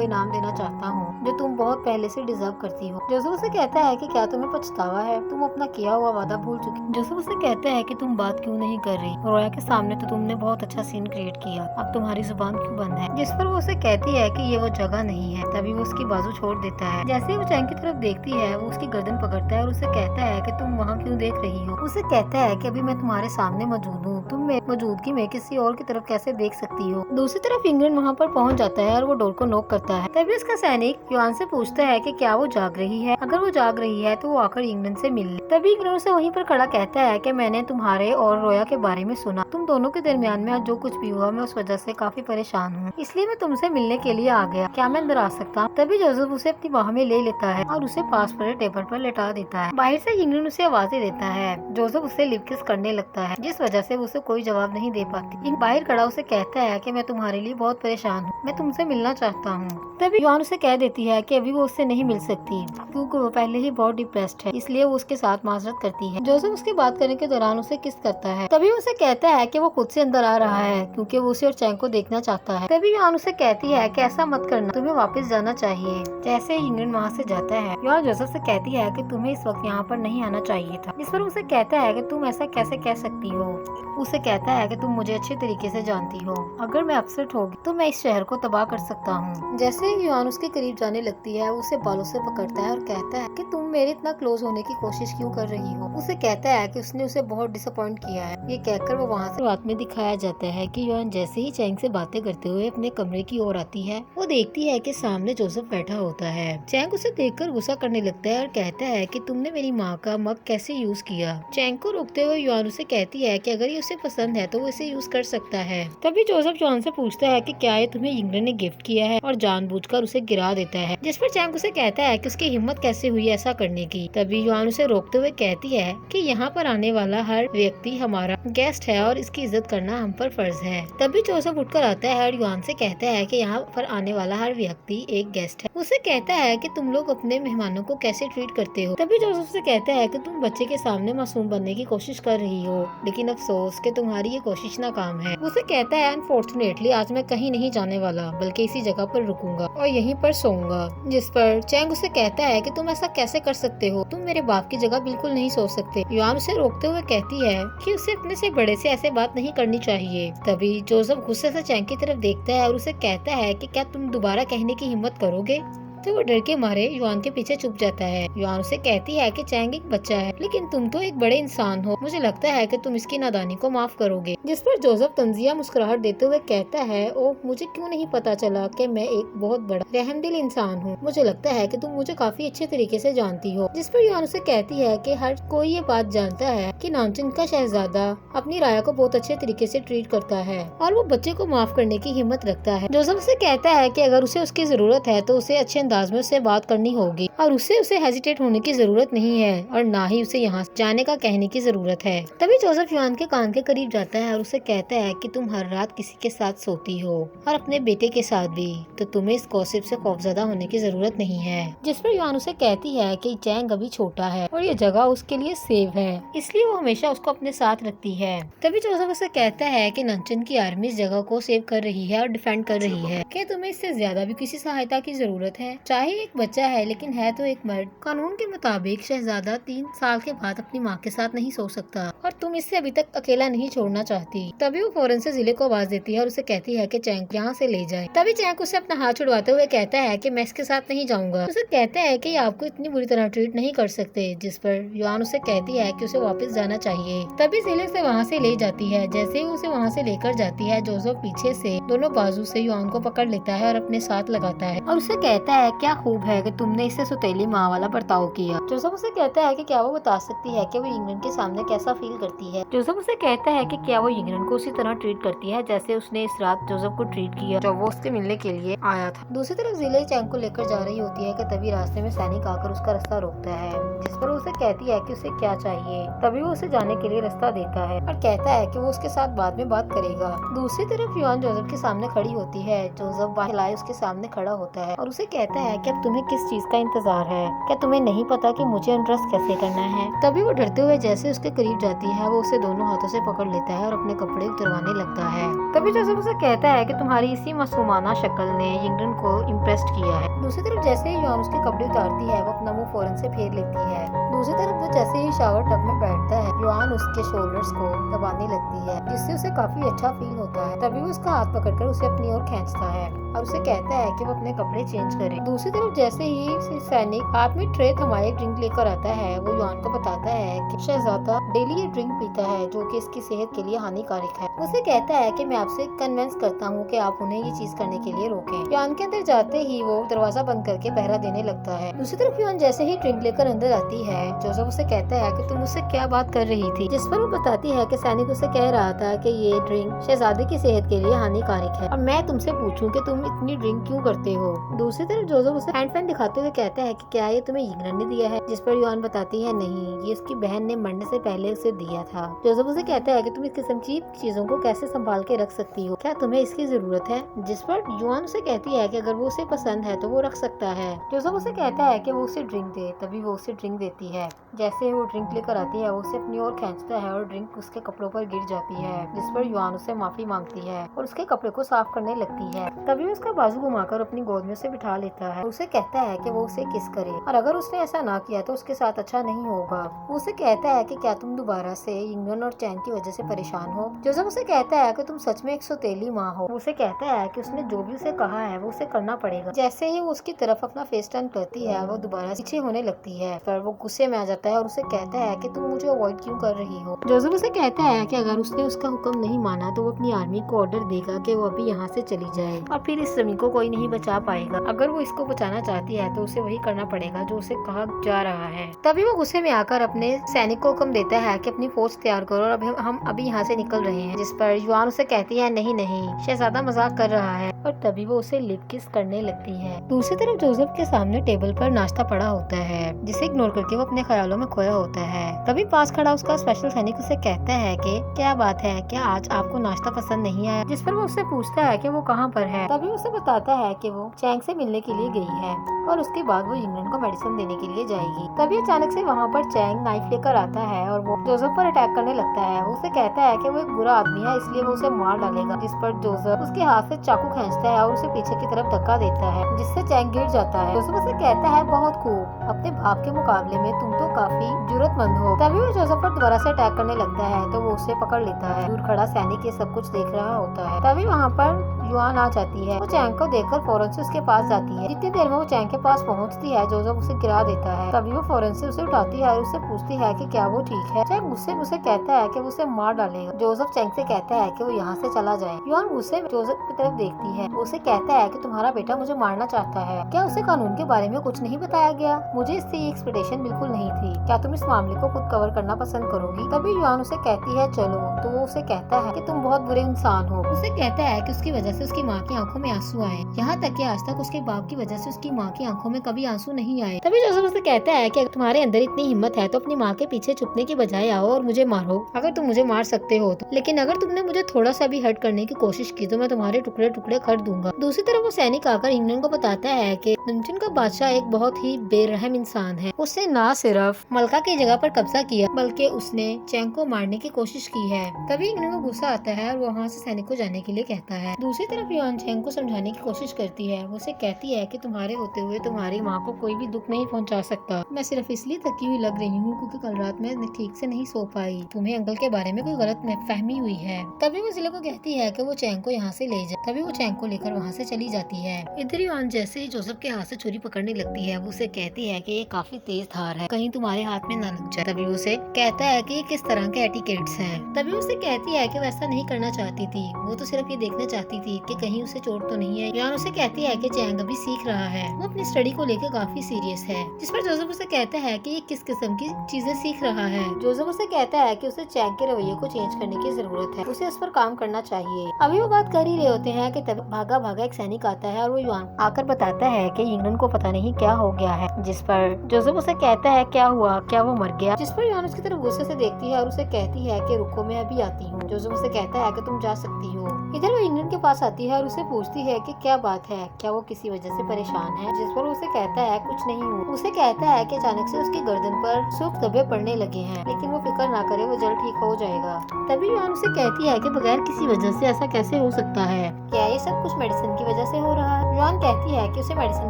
इनाम देना चाहता हूँ जो तुम बहुत पहले से डिजर्व करती हो। जोसेफ उसे कहता है कि क्या तुम्हें पछतावा है, तुम अपना किया हुआ वादा भूल चुकी। जोसेफ उसे कहता है कि तुम बात क्यों नहीं कर रही, रोया के सामने तो तुमने बहुत अच्छा सीन क्रिएट किया, अब तुम्हारी जुबान क्यों बंद है। जिस पर वो उसे कहती है कि ये वो जगह नहीं है। तभी वो उसकी बाजू छोड़ देता है। जैसे ही वो चैंग की तरफ देखती है वो उसकी गर्दन पकड़ता है और उसे कहता है कि तुम वहाँ क्यों देख रही हो। उसे कहता है कि अभी मैं तुम्हारे सामने मौजूद हूँ, तुम मेरी मौजूदगी में किसी और की तरफ कैसे देख सकती हो। दूसरी तरफ इंग्लैंड वहाँ पर पहुँच जाता है और वो डोर को नॉक करता है। तभी उसका सैनिक योहान से पूछता है कि क्या वो जाग रही है, अगर वो जाग रही है तो वो आकर इंग्लैंड से मिल ले। तभी इंग्लैंड उसे वहीं पर खड़ा कहता है कि मैंने तुम्हारे और रोया के बारे में सुना, तुम दोनों के दरमियान में आज जो कुछ भी हुआ मैं उस वजह से काफी परेशान हूँ, इसलिए मैं तुमसे मिलने के लिए आ गया, क्या मैं अंदर आ सकता हूँ। तभी जोसेफ उसे अपनी बाह में ले लेता है और उसे पास पड़े टेबल पर लेटा देता है। बाहर से इंग्लैंड उसे आवाजें देता है। जोसेफ उसे लिप किस करने लगता है, जिस वजह से उसे कोई जवाब नहीं दे पाती। बाहर खड़ा उसे कहता है कि मैं तुम्हारे लिए बहुत परेशान हूँ, मैं तुमसे मिलना चाहता हूँ। तभी योहान उसे कह देती है कि अभी वो उससे नहीं मिल सकती क्योंकि वो पहले ही बहुत डिप्रेस्ड है, इसलिए वो उसके साथ माजरत करती है। जोसेफ उसके बात करने के दौरान उसे किस करता है। तभी उसे कहता है कि वो खुद से अंदर आ रहा है क्योंकि वो उसे और चैंग को देखना चाहता है। तभी योहान उसे कहती है कि ऐसा मत करना, तुम्हें वापस जाना चाहिए। जैसे ही इंग्लैंड वहाँ से जाता है योहान जोसेफ से कहती है कि तुम्हें इस वक्त यहाँ पर नहीं आना चाहिए था, जिस पर उसे कहता है कि तुम ऐसा कैसे कह सकती हो। उसे कहता है कि तुम मुझे अच्छे तरीके से जानती हो, अगर मैं अपसेट होगी तो मैं इस शहर को तबाह कर सकता हूँ। जैसे ही योहान उसके करीब जाने लगती है उसे बालों से पकड़ता है और कहता है कि तुम मेरे इतना क्लोज होने की कोशिश क्यों कर रही हो। उसे कहता है कि उसने उसे बहुत डिसअपॉइंट किया है। ये कहकर वो वहाँ से रात में दिखाया जाता है कि योहान जैसे ही चैंग से बातें करते हुए अपने कमरे की ओर आती है वो देखती है कि सामने जोसेफ बैठा होता है। चैंग उसे देखकर गुस्सा करने लगता है और कहता है कि तुमने मेरी माँ का मग कैसे यूज किया। चैंग को रोकते हुए योहान उसे कहती है कि अगर ये उसे पसंद है तो वो इसे यूज कर सकता है। तभी जोसेफ योहान से पूछता है कि क्या ये तुम्हें इंग्लैंड ने गिफ्ट किया है और जानबूझकर उसे गिरा देता है, जिस पर चैंग उसे कहता है कि उसकी हिम्मत कैसे हुई ऐसा करने की। तभी योहान उसे रोकते हुए कहती है कि यहाँ पर आने वाला हर व्यक्ति हमारा गेस्ट है और इसकी इज्जत करना हम पर फर्ज है। तभी जोसेफ उठकर आता है और योहान से कहता है कि यहाँ पर आने वाला हर व्यक्ति एक गेस्ट है। उसे कहता है कि तुम लोग अपने मेहमानों को कैसे ट्रीट करते हो। तभी जोसेफ से कहता है कि तुम बच्चे के सामने मासूम बनने की कोशिश कर रही हो, लेकिन अफसोस कि तुम्हारी ये कोशिश नाकाम है। उसे कहता है अनफॉर्चुनेटली आज मैं कहीं नहीं जाने वाला बल्कि इसी जगह पर रुकूंगा और यहीं पर सोऊंगा। जिस पर चैंग उसे कहता है कि तुम ऐसा कैसे कर सकते हो, तुम मेरे बाप की जगह बिल्कुल नहीं सो सकते। योहान उसे रोकते हुए कहती है कि उसे अपने से बड़े से ऐसे बात नहीं करनी चाहिए। तभी जोसेफ गुस्से से चैंग की तरफ देखता है और उसे कहता है कि क्या तुम दोबारा कहने की हिम्मत करोगे। तो वो डर के मारे योहान के पीछे छुप जाता है। योहान उसे कहती है कि चैंग एक बच्चा है लेकिन तुम तो एक बड़े इंसान हो, मुझे लगता है कि तुम इसकी नादानी को माफ करोगे। जिस पर जोसेफ तंजिया मुस्कुराहट देते हुए कहता है ओह मुझे क्यों नहीं पता चला कि मैं एक बहुत बड़ा रहमदिल इंसान हूँ, मुझे लगता है कि तुम मुझे काफी अच्छे तरीके से जानती हो। जिस पर योहान उसे कहती है कि हर कोई ये बात जानता है कि नामचीन का शहजादा अपनी राया को बहुत अच्छे तरीके से ट्रीट करता है और वो बच्चे को माफ करने की हिम्मत रखता है। जोसेफ उसे कहता है कि अगर उसे उसकी जरूरत है तो उसे अच्छे अंदाज में उससे बात करनी होगी और उसे हेजिटेट होने की जरूरत नहीं है और ना ही उसे यहाँ जाने का कहने की जरूरत है। तभी जोसेफ योहान के कान के करीब जाता है और उसे कहता है कि तुम हर रात किसी के साथ सोती हो और अपने बेटे के साथ भी, तो तुम्हें इस गॉसिप से खौफजदा होने की जरूरत नहीं है। जिस पर योहान उसे कहती है कि चैंग अभी छोटा है और ये जगह उसके लिए सेफ है, इसलिए वो हमेशा उसको अपने साथ रखती है। तभी जोसेफ उसे कहता है कि नंचन की आर्मी इस जगह को सेव कर रही है और डिफेंड कर रही है, कि तुम्हें इससे ज्यादा भी किसी सहायता की जरूरत है। चाहे एक बच्चा है लेकिन है तो एक मर्द। कानून के मुताबिक शहजादा 3 साल के बाद अपनी माँ के साथ नहीं सो सकता और तुम इससे अभी तक अकेला नहीं छोड़ना चाहती। तभी वो फौरन से जिले को आवाज देती है और उसे कहती है कि चैंग यहाँ से ले जाए। तभी चैंग उसे अपना हाथ छुड़वाते हुए कहता है कि मैं इसके साथ नहीं जाऊंगा। उसे कहता है कि आपको इतनी बुरी तरह ट्रीट नहीं कर सकते। जिस पर योहान उसे कहती है कि उसे वापस जाना चाहिए। तभी जिले से वहाँ से ले जाती है। जैसे ही उसे वहाँ से लेकर जाती है जोसेफ पीछे से दोनों बाजू से योहान को पकड़ लेता है और अपने साथ लगाता है और उसे कहता है क्या खूब है कि तुमने इससे सौतेली माँ वाला बर्ताव किया। जोसेफ उसे कहता है कि क्या वो बता सकती है कि वो इंग्लैंड के सामने कैसा फील करती है। जोसेफ उसे कहता है कि क्या वो इंग्लैंड को उसी तरह ट्रीट करती है जैसे उसने इस रात जोसेफ को ट्रीट किया जब वो उससे मिलने के लिए आया था। दूसरी तरफ जिले चैंग को लेकर जा रही होती है कि तभी रास्ते में सैनिक आकर उसका रास्ता रोकता है, जिस पर उसे कहती है कि उसे क्या चाहिए। तभी वो उसे जाने के लिए रास्ता देता है और कहता है कि वो उसके साथ बाद में बात करेगा। दूसरी तरफ युआन जोसेफ के सामने खड़ी होती है। जोसेफ बाहर उसके सामने खड़ा होता है और उसे कहता है कि अब तुम्हें किस चीज का इंतजार है, क्या तुम्हें नहीं पता कि मुझे अनड्रेस कैसे करना है। तभी वो डरते हुए जैसे उसके करीब जाती है वो उसे दोनों हाथों से पकड़ लेता है और अपने कपड़े उतरवाने लगता है। तभी जोसेफ उसे कहता है कि तुम्हारी इसी मासूमाना शक्ल ने इंग्लैंड को इम्प्रेस किया है। दूसरी तरफ जैसे ही युआन उसके कपड़े उतारती है वो अपना मुंह फौरन से फेर लेती है। दूसरी तरफ वो जैसे ही शावर टब में बैठता है युआन उसके शोल्डर्स को दबाने लगती है, जिससे उसे काफी अच्छा फील होता है। तभी वो उसका हाथ पकड़कर उसे अपनी ओर खींचता है और उसे कहता है कि वो अपने कपड़े चेंज करे। दूसरी तरफ जैसे ही सैनिक हाथ में ट्रे थमाए ड्रिंक लेकर आता है वो युआन को बताता है कि शहजादा डेली ये ड्रिंक पीता है जो कि इसकी सेहत के लिए हानिकारक है। उसे कहता है कि मैं आपसे कन्विंस करता हूँ कि आप उन्हें ये चीज करने के लिए रोकें। युआन के अंदर जाते ही वो दरवाजा बंद करके पहरा देने लगता है। दूसरी तरफ युआन जैसे ही ड्रिंक लेकर अंदर आती है जोसेफ उसे कहता है कि तुम उससे क्या बात कर रही थी, जिस पर वो बताती है कि सैनिक उसे कह रहा था कि ये ड्रिंक शहजादे की सेहत के लिए हानिकारक है और मैं तुमसे पूछूं कि तुम इतनी ड्रिंक क्यों करते हो। दूसरी तरफ जोसेफ उसे हैंड फैन दिखाते हुए कहता है कि क्या ये तुम्हें इंग्लैंड ने दिया है, जिस पर युआन बताती है नहीं, ये उसकी बहन ने मरने से पहले उसे दिया था। जोसेफ उसे कहता है कि तुम इस किस्म की चीजों को कैसे संभाल के रख सकती हो, क्या तुम्हें इसकी जरूरत है, जिस पर युआन उसे कहती है कि अगर वो उसे पसंद है तो वो रख सकता है। जोसेफ उसे कहता है कि वो उसे ड्रिंक दे। तभी वो उसे ड्रिंक देती है। जैसे वो ड्रिंक लेकर आती है वो उसे अपनी ओर खींचता है और ड्रिंक उसके कपड़ों पर गिर जाती है, जिस पर युआन उसे माफी मांगती है और उसके कपड़े को साफ करने लगती है। तभी उसका बाजू घुमाकर अपनी गोद में उसे बिठा लेता है। उसे कहता है कि वो उसे किस करे और अगर उसने ऐसा ना किया तो उसके साथ अच्छा नहीं होगा। वो उसे कहता है कि क्या तुम दोबारा से इंग्लैंड और चैन की वजह से परेशान हो। जोसेफ उसे कहता है कि तुम सच में एक सौतेली माँ हो। उसे कहता है कि उसने जो भी उसे कहा है वो उसे करना पड़ेगा। जैसे ही वो उसकी तरफ अपना फेस टर्न करती है वो दोबारा पीछे होने लगती है, पर वो गुस्से में आ जाता है और उसे कहता है कि तुम मुझे अवॉइड क्यों कर रही हो। जोसेफ उसे कहता है कि अगर उसने उसका हुक्म नहीं माना तो वो अपनी आर्मी को ऑर्डर देगा कि वो अभी यहाँ से चली जाए और फिर इस जमीन को कोई नहीं बचा पाएगा। अगर वो इसको बचाना चाहती है तो उसे वही करना पड़ेगा जो उसे कहा जा रहा है। तभी वो गुस्से में आकर अपने सैनिक को हुक्म देता है कि अपनी फौज तैयार करो और हम अभी यहाँ से निकल रहे हैं, जिस पर युआन उसे कहती है नहीं नहीं, शहजादा मजाक कर रहा है और तभी वो उसे लिप किस करने लगती है। दूसरी तरफ जोसेफ के सामने टेबल पर नाश्ता पड़ा होता है जिसे इग्नोर करके वो अपने ख्यालों में खोया होता है। तभी पास खड़ा उसका स्पेशल सैनिक उसे कहता है कि क्या बात है, क्या आज आपको नाश्ता पसंद नहीं आया, जिस पर वो उससे पूछता है कि वो कहाँ पर है। तभी उसे बताता है कि वो चैंग से मिलने के लिए गई है और उसके बाद वो इंग्लैंड को मेडिसिन देने के लिए जाएगी। तभी अचानक से वहाँ पर चैंग नाइफ लेकर आता है और वो जोसेफ पर अटैक करने लगता है। वो उसे कहता है कि वो एक बुरा आदमी है इसलिए वो उसे मार डालेगा, जिस पर जोसेफ उसके हाथ से चाकू खींचता है और उसे पीछे की तरफ धक्का देता है, जिससे चैंग गिर जाता है। जोसेफ उसे कहता है बहुत खूब, अपने बाप के मुकाबले में तुम तो काफी जरूरतमंद हो। तभी वो जोसेफ पर दोबारा से अटैक करने लगता है तो वो उसे पकड़ लेता है। दूर खड़ा सैनिक ये सब कुछ देख रहा होता है। तभी वहाँ पर युआन आ जाती है। वो चैंग को देखकर फौरन से उसके पास जाती है। जितनी देर में वो चैंग के पास पहुँचती है जोसेफ उसे गिरा देता है। तभी वो फौरन से उसे उठाती है और उससे पूछती है कि क्या वो ठीक है। चैंग गुस्से में उसे कहता है कि वो उसे मार डालेगा। जोसेफ चैंग से कहता है कि वो यहाँ से चला जाए। युआन गुस्से में जोसेफ की तरफ देखती है। उसे कहता है कि तुम्हारा बेटा मुझे मारना चाहता है, क्या उसे कानून के बारे में कुछ नहीं बताया गया, मुझे इससे ये एक्सपेक्टेशन बिल्कुल नहीं थी, क्या तुम इस मामले को खुद कवर करना पसंद करोगी। तभी युआन उसे कहती है चलो, तो वो उसे कहता है कि तुम बहुत बुरे इंसान हो। उसे कहता है कि उसकी वजह से उसकी माँ की आंखों में आंसू आए, यहाँ तक कि आज तक उसके बाप की वजह से उसकी माँ की आंखों में कभी आंसू नहीं आए। तभी जोसेफ उसे कहता है कि अगर तुम्हारे अंदर इतनी हिम्मत है तो अपनी माँ के पीछे छुपने की बजाय आओ और मुझे मारो, अगर तुम मुझे मार सकते हो तो। लेकिन अगर तुमने मुझे थोड़ा सा भी हर्ट करने की कोशिश की तो मैं तुम्हारे टुकड़े टुकड़े कर दूंगा। दूसरी तरफ वो सैनिक आकर इंग्लैंड को बताता है कि नमचून का बादशाह एक बहुत ही बेरहम इंसान है। उसने ना सिर्फ मलका की जगह पर कब्जा किया बल्कि उसने चैंग को मारने की कोशिश की है। तभी इंग्लैंड को गुस्सा आता है और वो वहाँ से सैनिक को जाने के लिए कहता है। दूसरी तरफ युआन चैंग को समझाने की कोशिश करती है। वो उसे कहती है कि तुम्हारे होते हुए तुम्हारी माँ को कोई भी दुख नहीं पहुँचा सकता। मैं सिर्फ इसलिए थकी हुई लग रही हूँ क्योंकि कल रात मैं ठीक से नहीं सो पाई। तुम्हें अंकल के बारे में कोई गलत फहमी हुई है। तभी वो जिले को कहती है कि वो चैंग को यहाँ से ले जाए। तभी वो चैंग को लेकर वहाँ से चली जाती है। इधर युआन जैसे ही जोसेफ के हाथ से छुरी पकड़ने लगती है वो उसे कहती है कि ये काफी तेज धार है, कहीं तुम्हारे हाथ में न लग जाए। तभी उसे कहता है कि ये किस तरह के एटिकेट्स हैं। तभी उसे कहती है कि वैसा नहीं करना चाहती थी, वो तो सिर्फ ये देखना चाहती थी थी कि कहीं उसे चोट तो नहीं है। युआन उसे कहती है कि चैंग अभी सीख रहा है, वो अपनी स्टडी को लेकर काफी सीरियस है, जिस पर जोसेफ उसे कहता है कि ये किस किस्म की चीजें सीख रहा है। जोसेफ उसे कहता है कि उसे चैंग के रवैये को चेंज करने की जरूरत है, उसे इस पर काम करना चाहिए। अभी वो बात कर ही रहे होते हैं कि तब भागा भागा एक सैनिक आता है और वो युआन आकर बताता है कि इंग्लैंड को पता नहीं क्या हो गया है, जिस पर जोसेफ उसे कहता है क्या हुआ, क्या वो मर गया, जिस पर युआन उसकी तरफ गुस्से से देखती है और उसे कहती है कि रुको मैं अभी आती हूँ। जोसेफ उसे कहता है कि तुम जा सकती हो। इधर वो इंग्लैंड के पास आती है और उसे पूछती है कि क्या बात है, क्या वो किसी वजह से परेशान है, जिस पर उसे कहता है कुछ नहीं हुआ। उसे कहता है कि अचानक से उसकी गर्दन पर सूख धब्बे पड़ने लगे हैं, लेकिन वो फिक्र ना करे, वो जल्द ठीक हो जाएगा। तभी युआन उसे कहती है कि बगैर किसी वजह से ऐसा कैसे हो सकता है, क्या ये सब कुछ मेडिसिन की वजह से हो रहा है। युआन कहती है कि उसे मेडिसिन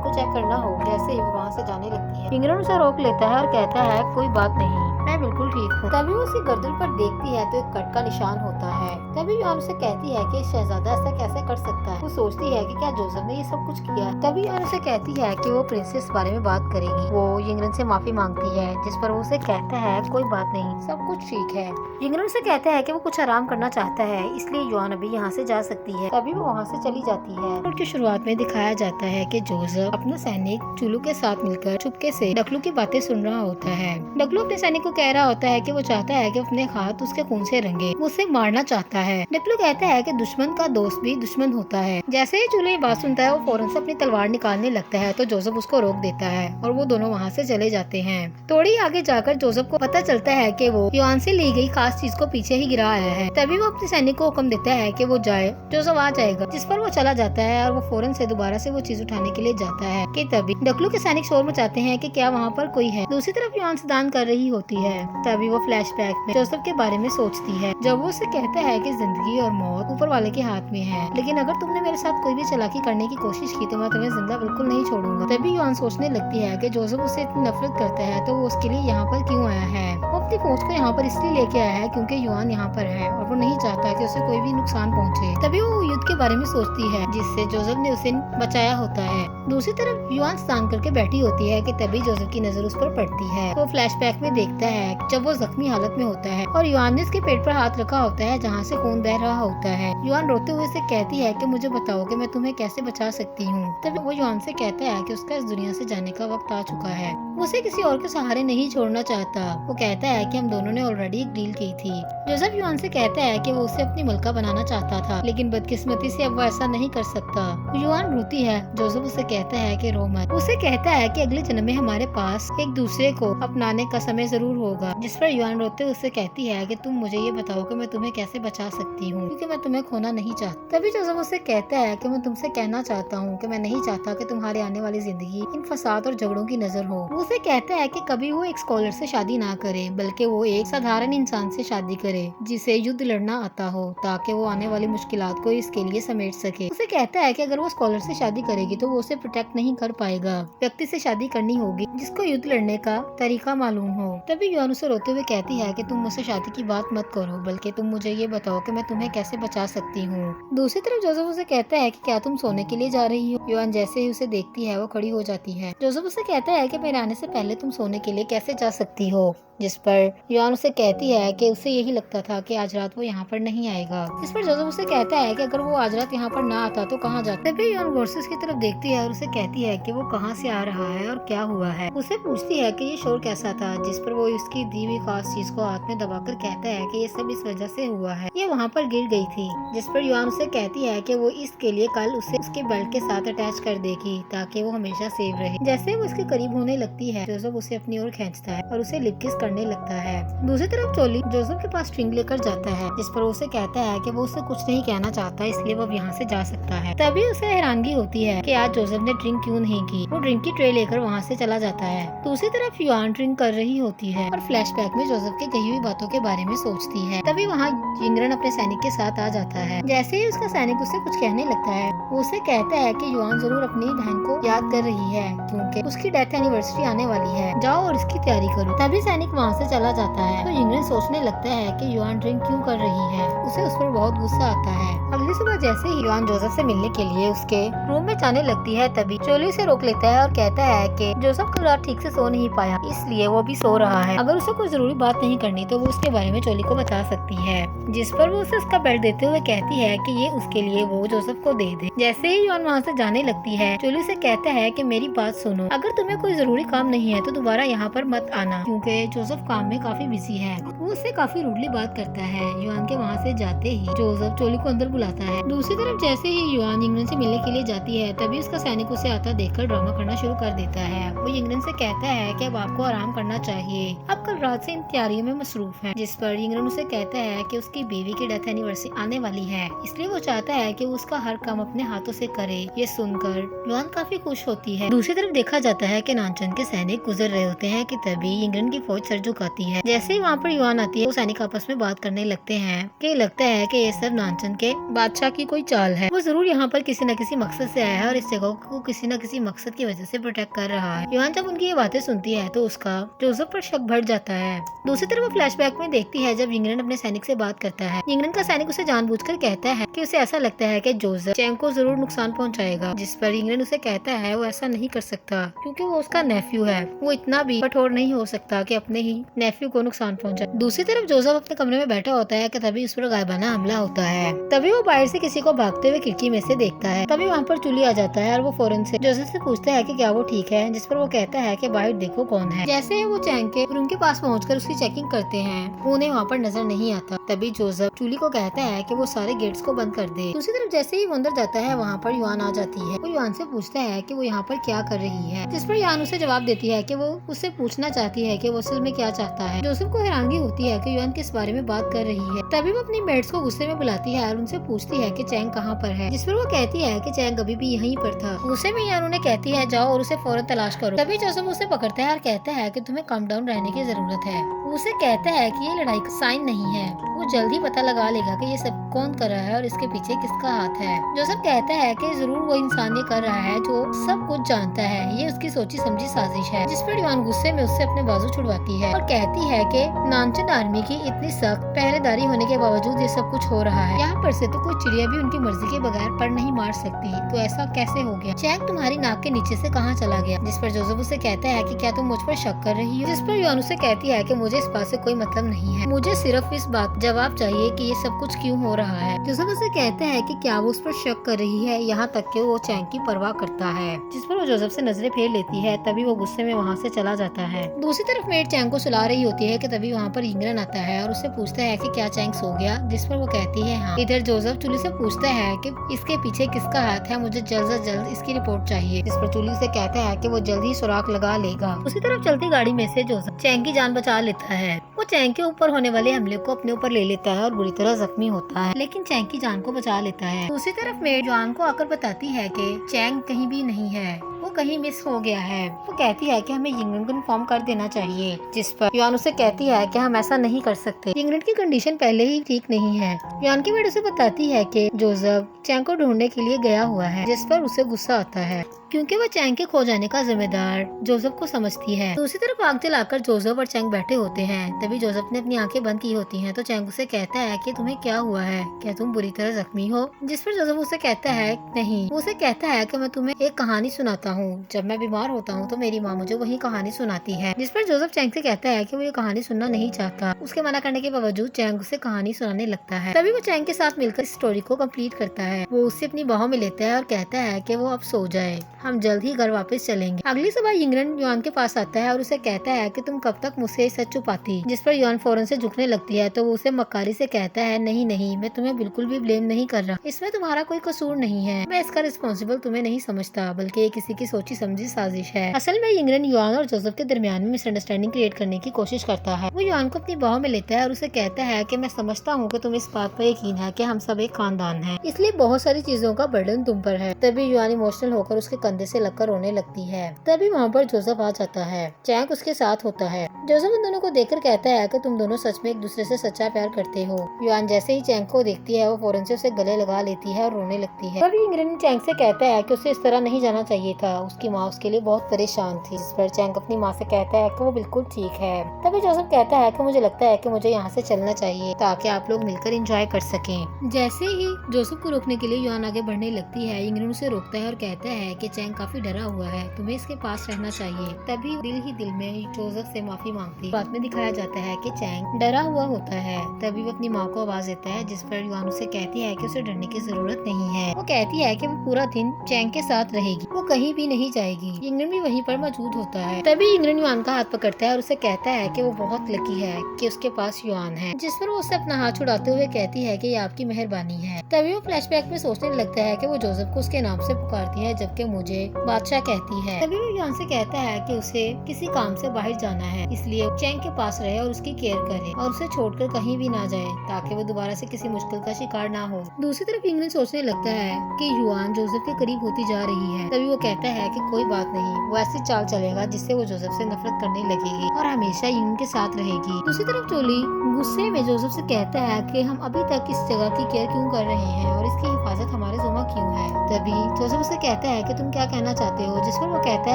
को चेक करना होगा। जैसे ही वो वहाँ से जाने लगती है, इंग्लैंड उसे रोक लेता है और कहता है कोई बात नहीं, मैं बिल्कुल ठीक हूँ। तभी वो उसकी गर्दन पर देखती है तो एक कट का निशान होता है। तभी युआन उसे कहती है कि शहजादा ऐसा कैसे कर सकता है। वो सोचती है कि क्या जोसेफ ने ये सब कुछ किया। तभी युआन उसे कहती है कि वो प्रिंसेस बारे में बात करेगी। वो इंग्लैंड से माफी मांगती है, जिस पर वो उसे कहता है कोई बात नहीं, सब कुछ ठीक है। इंग्लैंड उसे कहता है कि वो कुछ आराम करना चाहता है, इसलिए युआन अभी यहाँ से जा सकती है। तभी वो वहाँ से चली जाती है। और की शुरुआत में दिखाया जाता है कि जोसेफ अपना सैनिक चुलू के साथ मिलकर चुपके से डकलू की बातें सुन रहा होता है। डकलू अपने सैनिक को कह रहा होता है कि वो चाहता है कि अपने हाथ उसके खून से रंगे, वो उसे मारना चाहता है। डकलू कहता है कि दुश्मन का दोस्त भी दुश्मन होता है। जैसे ही चूल्हे बात सुनता है, वो फौरन से अपनी तलवार निकालने लगता है, तो जोसेफ उसको रोक देता है और वो दोनों वहाँ से चले जाते हैं। थोड़ी आगे जाकर जोसेफ को पता चलता है कि वो युआन से ली गई खास चीज को पीछे ही गिरा आया है। तभी वो अपने सैनिक को हुक्म देता है कि वो जाए, जोसेफ आ जाएगा, जिस पर वो चला जाता है और वो फौरन से दोबारा से वो चीज उठाने के लिए जाता है कि तभी डकलू के सैनिक शोर मचाते हैं कि क्या वहाँ पर कोई है। दूसरी तरफ युआन से दान कर रही होती है। तभी वो फ्लैशबैक में जोसेफ के बारे में सोचती है, जब वो उसे कहता है कि जिंदगी और मौत ऊपर वाले के हाथ में है, लेकिन अगर तुमने मेरे साथ कोई भी चालाकी करने की कोशिश की तो मैं तुम्हें जिंदा बिल्कुल नहीं छोड़ूंगा। तभी युआन सोचने लगती है कि जोसेफ उससे इतनी नफरत करता है तो वो उसके लिए यहाँ पर क्यों आया है। वो अपनी फौज को यहाँ पर इसलिए लेके आया है क्योंकि युआन यहाँ पर है और वो नहीं चाहता कि उसे कोई भी नुकसान पहुँचे। तभी वो युद्ध के बारे में सोचती है जिससे जोसेफ ने उसे बचाया होता है। दूसरी तरफ युआन स्नान करके बैठी होती है कि तभी जोसेफ की नजर उस पर पड़ती है। वो फ्लैशबैक में देखता है जब वो जख्मी हालत में होता है और युआन ने उसके पेट पर हाथ रखा होता है जहाँ से खून बह रहा होता है। युआन रोते हुए उसे कहती है कि मुझे बताओ कि मैं तुम्हें कैसे बचा सकती हूँ। तभी वो युआन से कहता है कि उसका इस दुनिया से जाने का वक्त आ चुका है, वो उसे किसी और के सहारे नहीं छोड़ना चाहता। वो कहता है कि हम दोनों ने ऑलरेडी एक डील की थी। जोसेफ युआन से कहता है कि वो उसे अपनी मलका बनाना चाहता था, लेकिन बदकिस्मती से अब वो ऐसा नहीं कर सकता। युआन रोती है। जोसेफ उसे कहता है कि रो मत। उसे कहता है कि अगले जन्म में हमारे पास एक दूसरे को अपनाने का समय जरूर होगा, जिस पर युआन रोते उससे कहती है कि तुम मुझे ये बताओ कि मैं तुम्हें कैसे बचा सकती हूँ, क्योंकि मैं तुम्हें खोना नहीं चाहता। तभी जोसेफ उसे कहता है कि मैं तुमसे कहना चाहता हूँ कि मैं नहीं चाहता कि तुम्हारी आने वाली जिंदगी इन फसाद और झगड़ों की नजर हो। वो उसे कहता है कि कभी वो एक स्कॉलर से शादी ना करे, बल्कि वो एक साधारण इंसान से शादी करे जिसे युद्ध लड़ना आता हो, ताकि वो आने वाली मुश्किलात को इसके लिए समेट सके। उसे कहता है कि अगर वो स्कॉलर से शादी करेगी तो वो उसे प्रोटेक्ट नहीं कर पाएगा, व्यक्ति से शादी करनी होगी जिसको युद्ध लड़ने का तरीका मालूम हो। तभी युआन उसे रोते हुए कहती है कि तुम मुझसे शादी की बात मत करो, बल्कि तुम मुझे ये बताओ कि मैं तुम्हें कैसे बचा सकती हूँ। दूसरी तरफ जोसेफ उसे कहता है कि क्या तुम सोने के लिए जा रही हो। युआन जैसे ही उसे देखती है वो खड़ी हो जाती है। जोसेफ उसे कहता है कि मेरे आने से पहले तुम सोने के लिए कैसे जा सकती हो, जिस पर युआन उसे कहती है कि उसे यही लगता था कि आज रात वो यहाँ पर नहीं आएगा। जिस पर जोसेफ उसे कहता है कि अगर वो आज रात यहाँ पर ना आता तो कहाँ जाता। तभी युआन वर्सेस की तरफ देखती है और उसे कहती है कि वो कहाँ से आ रहा है और क्या हुआ है। उसे पूछती है कि ये शोर कैसा था, जिस पर वो उसकी दी हुई खास चीज को हाथ में दबाकर कहता है कि ये सब इस वजह से हुआ है, ये वहाँ पर गिर गई थी। जिस पर युआन उसे कहती है कि वो इसके लिए कल उसे उसके बेल्ट के साथ अटैच कर देगी ताकि वो हमेशा सेफ रहे। जैसे वो उसके करीब होने लगती है, जोसेफ उसे अपनी ओर खींचता है और उसे लिप किस करने लगता है। दूसरी तरफ चोली जोसेफ के पास स्ट्रिंग लेकर जाता है, जिस पर उसे कहता है कि वो उसे कुछ नहीं कहना चाहता, इसलिए वो यहाँ से जा सकता है। तभी उसे हैरानगी होती है कि आज जोसेफ ने ड्रिंक क्यों नहीं की। वो ड्रिंक की ट्रे लेकर वहाँ से चला जाता है। दूसरी तरफ युआन ड्रिंक कर रही होती है और फ्लैशबैक में जोसेफ की कही हुई बातों के बारे में सोचती है। तभी वहाँ इंग्लैंड अपने सैनिक के साथ आ जाता है। जैसे ही उसका सैनिक उसे कुछ कहने लगता है, वो उसे कहता है कि युआन जरूर अपनी बहन को याद कर रही है क्योंकि उसकी डेथ एनिवर्सरी आने वाली है, जाओ और इसकी तैयारी करो। तभी सैनिक वहाँ से चला जाता है तो यिंगरेन सोचने लगता है कि युआन ड्रिंक क्यों कर रही है। उसे उस पर बहुत गुस्सा आता है। अगली सुबह जैसे ही युआन जोसेफ से मिलने के लिए उसके रूम में जाने लगती है तभी चोली उसे रोक लेता है और कहता है कि जोसेफ कल रात ठीक से सो नहीं पाया इसलिए वो भी सो रहा है। अगर उसे कोई जरूरी बात नहीं करनी तो वो उसके बारे में चोली को बता सकती है, जिस पर वो उसे उसका बेल्ट देते हुए कहती है कि ये उसके लिए वो जोसेफ को दे दे। जैसे ही युआन वहाँ से जाने लगती है चोली उसे कहता है कि मेरी बात सुनो, अगर तुम्हें कोई जरूरी काम नहीं है तो दोबारा यहाँ पर मत आना क्योंकि जोसेफ काम में काफी बिजी है। वो उससे काफी रूडली बात करता है। युआन के वहाँ से जाते ही जोसेफ चोली को अंदर बुलाता है। दूसरी तरफ जैसे ही युआन यिंगरेन से मिलने के लिए जाती है तभी उसका सैनिक उसे आता देखकर ड्रामा करना शुरू कर देता है। वो यिंगरेन से कहता है कि अब आपको आराम करना चाहिए, अब कल रात से इन तैयारियों में मसरूफ है। जिस पर यिंगरेन उसे कहता है कि उसकी बीवी की डेथ एनिवर्सरी आने वाली है इसलिए वो चाहता है कि वो उसका हर काम अपने हाथों से करे। ये सुनकर युआन काफी खुश होती है। दूसरी तरफ देखा जाता है कि नानचन के सैनिक गुजर रहे होते हैं कि तभी यिंगरेन की फौज सर झुकाती है। जैसे ही वहाँ पर युआन आती है वो सैनिक आपस में बात करने लगते हैं कि लगता है कि ये सब नानचन के बादशाह की कोई चाल है। वो जरूर यहाँ पर किसी न किसी मकसद से आया है और इस जगह को किसी न किसी मकसद की वजह से प्रोटेक्ट कर रहा है। युआन जब उनकी ये बातें सुनती है तो उसका जोसेफ पर शक बढ़ जाता है। दूसरी तरफ वो फ्लैशबैक में देखती है जब यिंगरेन अपने सैनिक से बात करता है। यिंगरेन का सैनिक उसे जानबूझकर कहता है कि उसे ऐसा लगता है कि जोसेफ चैंग को जरूर नुकसान पहुंचाएगा, जिस पर यिंगरेन उसे कहता है वो ऐसा नहीं कर सकता क्योंकि वो उसका नेफ्यू है। वो इतना भी कठोर नहीं हो सकता कि अपने ही नेफ्यू को नुकसान पहुंचाए। दूसरी तरफ जोसेफ अपने कमरे में बैठा होता है कि तभी उस पर गायबाना हमला होता है। तभी वो बाहर से किसी को भागते हुए खिड़की में से देखता है। तभी वहाँ पर चूली आ जाता है और वो फौरन से जोसेफ से पूछता है कि क्या वो ठीक है, जिस पर वो कहता है कि बाहर देखो कौन है। जैसे ही वो चैंग के रूम के पास पहुंचकर उसकी चेकिंग करते हैं उन्हें वहाँ पर नजर नहीं आता। तभी जोसेफ चूली को कहता है कि वो सारे गेट्स को बंद कर दे। दूसरी तरफ जैसे ही वो अंदर जाता है वहाँ पर युआन आ जाती है। वो युआन से पूछता है कि वो यहाँ पर क्या कर रही है, जिस पर युआन उसे जवाब देती है कि वो उससे पूछना चाहती है कि वो असल में क्या चाहता है। जोसेफ को हैरानगी होती है कि युआन किस बारे में बात कर रही है। तभी वो अपनी मेट्स को गुस्से में बुलाती है और उनसे पूछती है कि चैंग कहाँ पर है, जिस पर वो कहती है कि चैंग अभी भी यहीं पर था। गुस्से में युआन उन्हें कहती है जाओ और उसे फौरन तलाश करो। तभी जोसेफ उसे पकड़ता है और कहता है कि तुम्हें काम डाउन रहने की जरूरत है। उसे कहता है कि ये लड़ाई का साइन नहीं है, वो जल्द ही पता लगा लेगा कि ये सब कौन कर रहा है और इसके पीछे किसका हाथ है। जोसेफ कहता है कि जरूर वो इंसान ये कर रहा है जो सब कुछ जानता है, ये उसकी सोची समझी साजिश है। जिस पर युआन गुस्से में उससे अपने बाजू छुड़वाती है और कहती है कि नानचन आर्मी की इतनी सख्त पहरेदारी होने के बावजूद ये सब कुछ हो रहा है। यहाँ पर से तो कोई चिड़िया भी उनकी मर्जी के बगैर पर नहीं मार सकती, तो ऐसा कैसे हो गया? चैंग तुम्हारी नाक के नीचे से कहाँ चला गया? जिस पर जोसेफ उसे कहता है कि क्या तुम मुझ पर शक कर रही हो? जिस पर युआन उसे कहती है कि मुझे इस बात से कोई मतलब नहीं है, मुझे सिर्फ इस बात जवाब चाहिए कि ये सब कुछ क्यों हो रहा है। जोसेफ उसे कहता है कि क्या वो उस पर शक कर रही है, यहाँ तक कि वो चैंग की परवाह करता है। जिस पर वो जोसेफ से नजरें फेर लेती है। तभी वो गुस्से में वहाँ से चला जाता है। दूसरी तरफ मेड चैंग को सुला रही होती है कि तभी वहाँ पर यिंगरेन आता है और उससे पूछता है कि क्या चैंग सो गया, जिस पर वो कहती है हाँ। इधर जोसेफ चूली से पूछता है कि इसके पीछे किसका हाथ है, मुझे जल्द से जल्द इसकी रिपोर्ट चाहिए। जिस पर चूली से कहता है कि वो जल्द ही सुराग लगा लेगा। उसी तरफ चलती गाड़ी में से जोसेफ चैंग की जान बचा लेता है। वो चैंग के ऊपर होने वाले हमले को अपने ऊपर ले लेता है और बुरी तरह जख्मी होता है, लेकिन चैंग की जान को बचा लेता है। दूसरी तरफ मेड युआन को आकर बताती है कि चैंग कहीं भी नहीं है, वो कहीं मिस हो गया है। वो कहती है कि हमें यिंगरेन को इन्फॉर्म कर देना चाहिए, जिस पर युआन उसे कहती है कि हम ऐसा नहीं कर सकते, यिंगरेन की कंडीशन पहले ही ठीक नहीं है। युआन की मेड उसे बताती है कि जोसेफ चैंग को ढूंढने के लिए गया हुआ है, जिस पर उसे गुस्सा आता है क्योंकि वो चैंग के खो जाने का जिम्मेदार जोसेफ को समझती है। दूसरी तरफ आग जलाकर जोसेफ और चैंग बैठे होते हैं। तभी जोसेफ ने अपनी आंखें बंद की होती हैं तो चैंग उसे कहता है कि तुम्हें क्या हुआ है, क्या तुम बुरी तरह जख्मी हो? जिस पर जोसेफ उसे कहता है नहीं। वो उसे कहता है कि मैं तुम्हें एक कहानी सुनाता हूँ, जब मैं बीमार होता हूँ तो मेरी माँ मुझे वही कहानी सुनाती है। जिस पर जोसेफ चैंग से कहता है कि वो ये कहानी सुनना नहीं चाहता। उसके मना करने के बावजूद चैंग उसे कहानी सुनाने लगता है। तभी वो चैंग के साथ मिलकर इस स्टोरी को कंप्लीट करता है। वो उससे अपनी बाहों में लेता है और कहता है कि वो अब सो जाए, हम जल्द ही घर वापस चलेंगे। अगली सुबह यिंगरेन युआन के पास आता है और उसे कहता है कि तुम कब तक मुझसे सच छुपाती? जिस पर युआन फौरन से झुकने लगती है तो वो उसे मक्कारी से कहता है नहीं नहीं, मैं तुम्हें बिल्कुल भी ब्लेम नहीं कर रहा, इसमें तुम्हारा कोई कसूर नहीं है, मैं इसका रिस्पॉन्सिबल तुम्हें नहीं समझता, बल्कि ये किसी की सोची समझी साजिश है। असल में यिंगरेन युआन और जोसेफ के दरमियान में मिसअंडरस्टैंडिंग क्रिएट करने की कोशिश करता है। वो युआन को अपनी बाहों में लेता है और उसे कहता है कि मैं समझता हूँ कि तुम्हें इस बात पर यकीन है कि हम सब एक खानदान हैं, इसलिए बहुत सारी चीजों का बर्डन तुम पर है। तभी युआन इमोशनल होकर उसके कंधे से लगकर रोने लगती है। तभी वहाँ पर जोसेफ आ जाता है। चैंग उसके साथ होता है। जोसेफ उन दोनों को देखकर कहता है कि तुम दोनों सच में एक दूसरे से सच्चा प्यार करते हो। युआन जैसे ही चैंग को देखती है वो फौरन से उसे गले लगा लेती है और रोने लगती है। तभी यिंगरेन चैंग से कहता है कि उसे इस तरह नहीं जाना चाहिए था। उसकी माँ उसके लिए बहुत परेशान थी। जिस पर चैंग अपनी माँ से कहता है कि वो बिल्कुल ठीक है। तभी जोसेफ कहता है कि मुझे लगता है कि मुझे यहाँ से चलना चाहिए ताकि आप लोग मिलकर एंजॉय कर सकें। जैसे ही जोसेफ को रोकने के लिए युआन आगे बढ़ने लगती है, यिंगरेन उसे रोकता है और कहता है कि चैंग काफी डरा हुआ है, तुम्हें इसके पास रहना चाहिए। तभी दिल ही दिल में जोसेफ से माफी मांगती। बाद में दिखाया जाता है कि चैंग डरा हुआ होता है। तभी वो अपनी माँ को आवाज देता है, जिस पर युआन उसे कहती है कि उसे डरने की जरूरत नहीं है। वो कहती है कि वो पूरा दिन चैंग के साथ रहेगी, वो कहीं भी नहीं जाएगी। यिंगरेन भी वहीं पर मौजूद होता है। तभी यिंगरेन युआन का हाथ पकड़ता है और उसे कहता है कि वो बहुत लकी है कि उसके पास युआन है। जिस पर वो उसे अपना हाथ छुड़ाते हुए कहती है कि ये आपकी मेहरबानी है। तभी वो फ्लैशबैक में सोचने लगता है कि वो जोसेफ को उसके नाम से पुकारती है, जबकि मुझे बादशाह कहती है। तभी वो युआन से कहता है कि उसे किसी काम से बाहर जाना है, इसलिए चैंग के पास रहे और उसकी केयर करे और उसे छोड़कर कहीं भी ना जाए ताकि वो दोबारा से किसी मुश्किल का शिकार ना हो। दूसरी तरफ यिंगरेन सोचने लगता है कि युआन जोसेफ के करीब होती जा रही है। तभी वो कहता है कि कोई बात नहीं, वो ऐसी चाल चलेगा जिससे वो जोसेफ से नफरत करने लगेगी और हमेशा यिंगरेन के साथ रहेगी। दूसरी तरफ जोली गुस्से में जोसेफ से कहता है कि हम अभी तक इस जगह की केयर क्यों कर रहे हैं और इसकी हिफाजत हमारे ज़िम्मा क्यों है। तभी जोसेफ उसे कहता है कि तुम क्या कहना चाहते हो, जिस पर वो कहता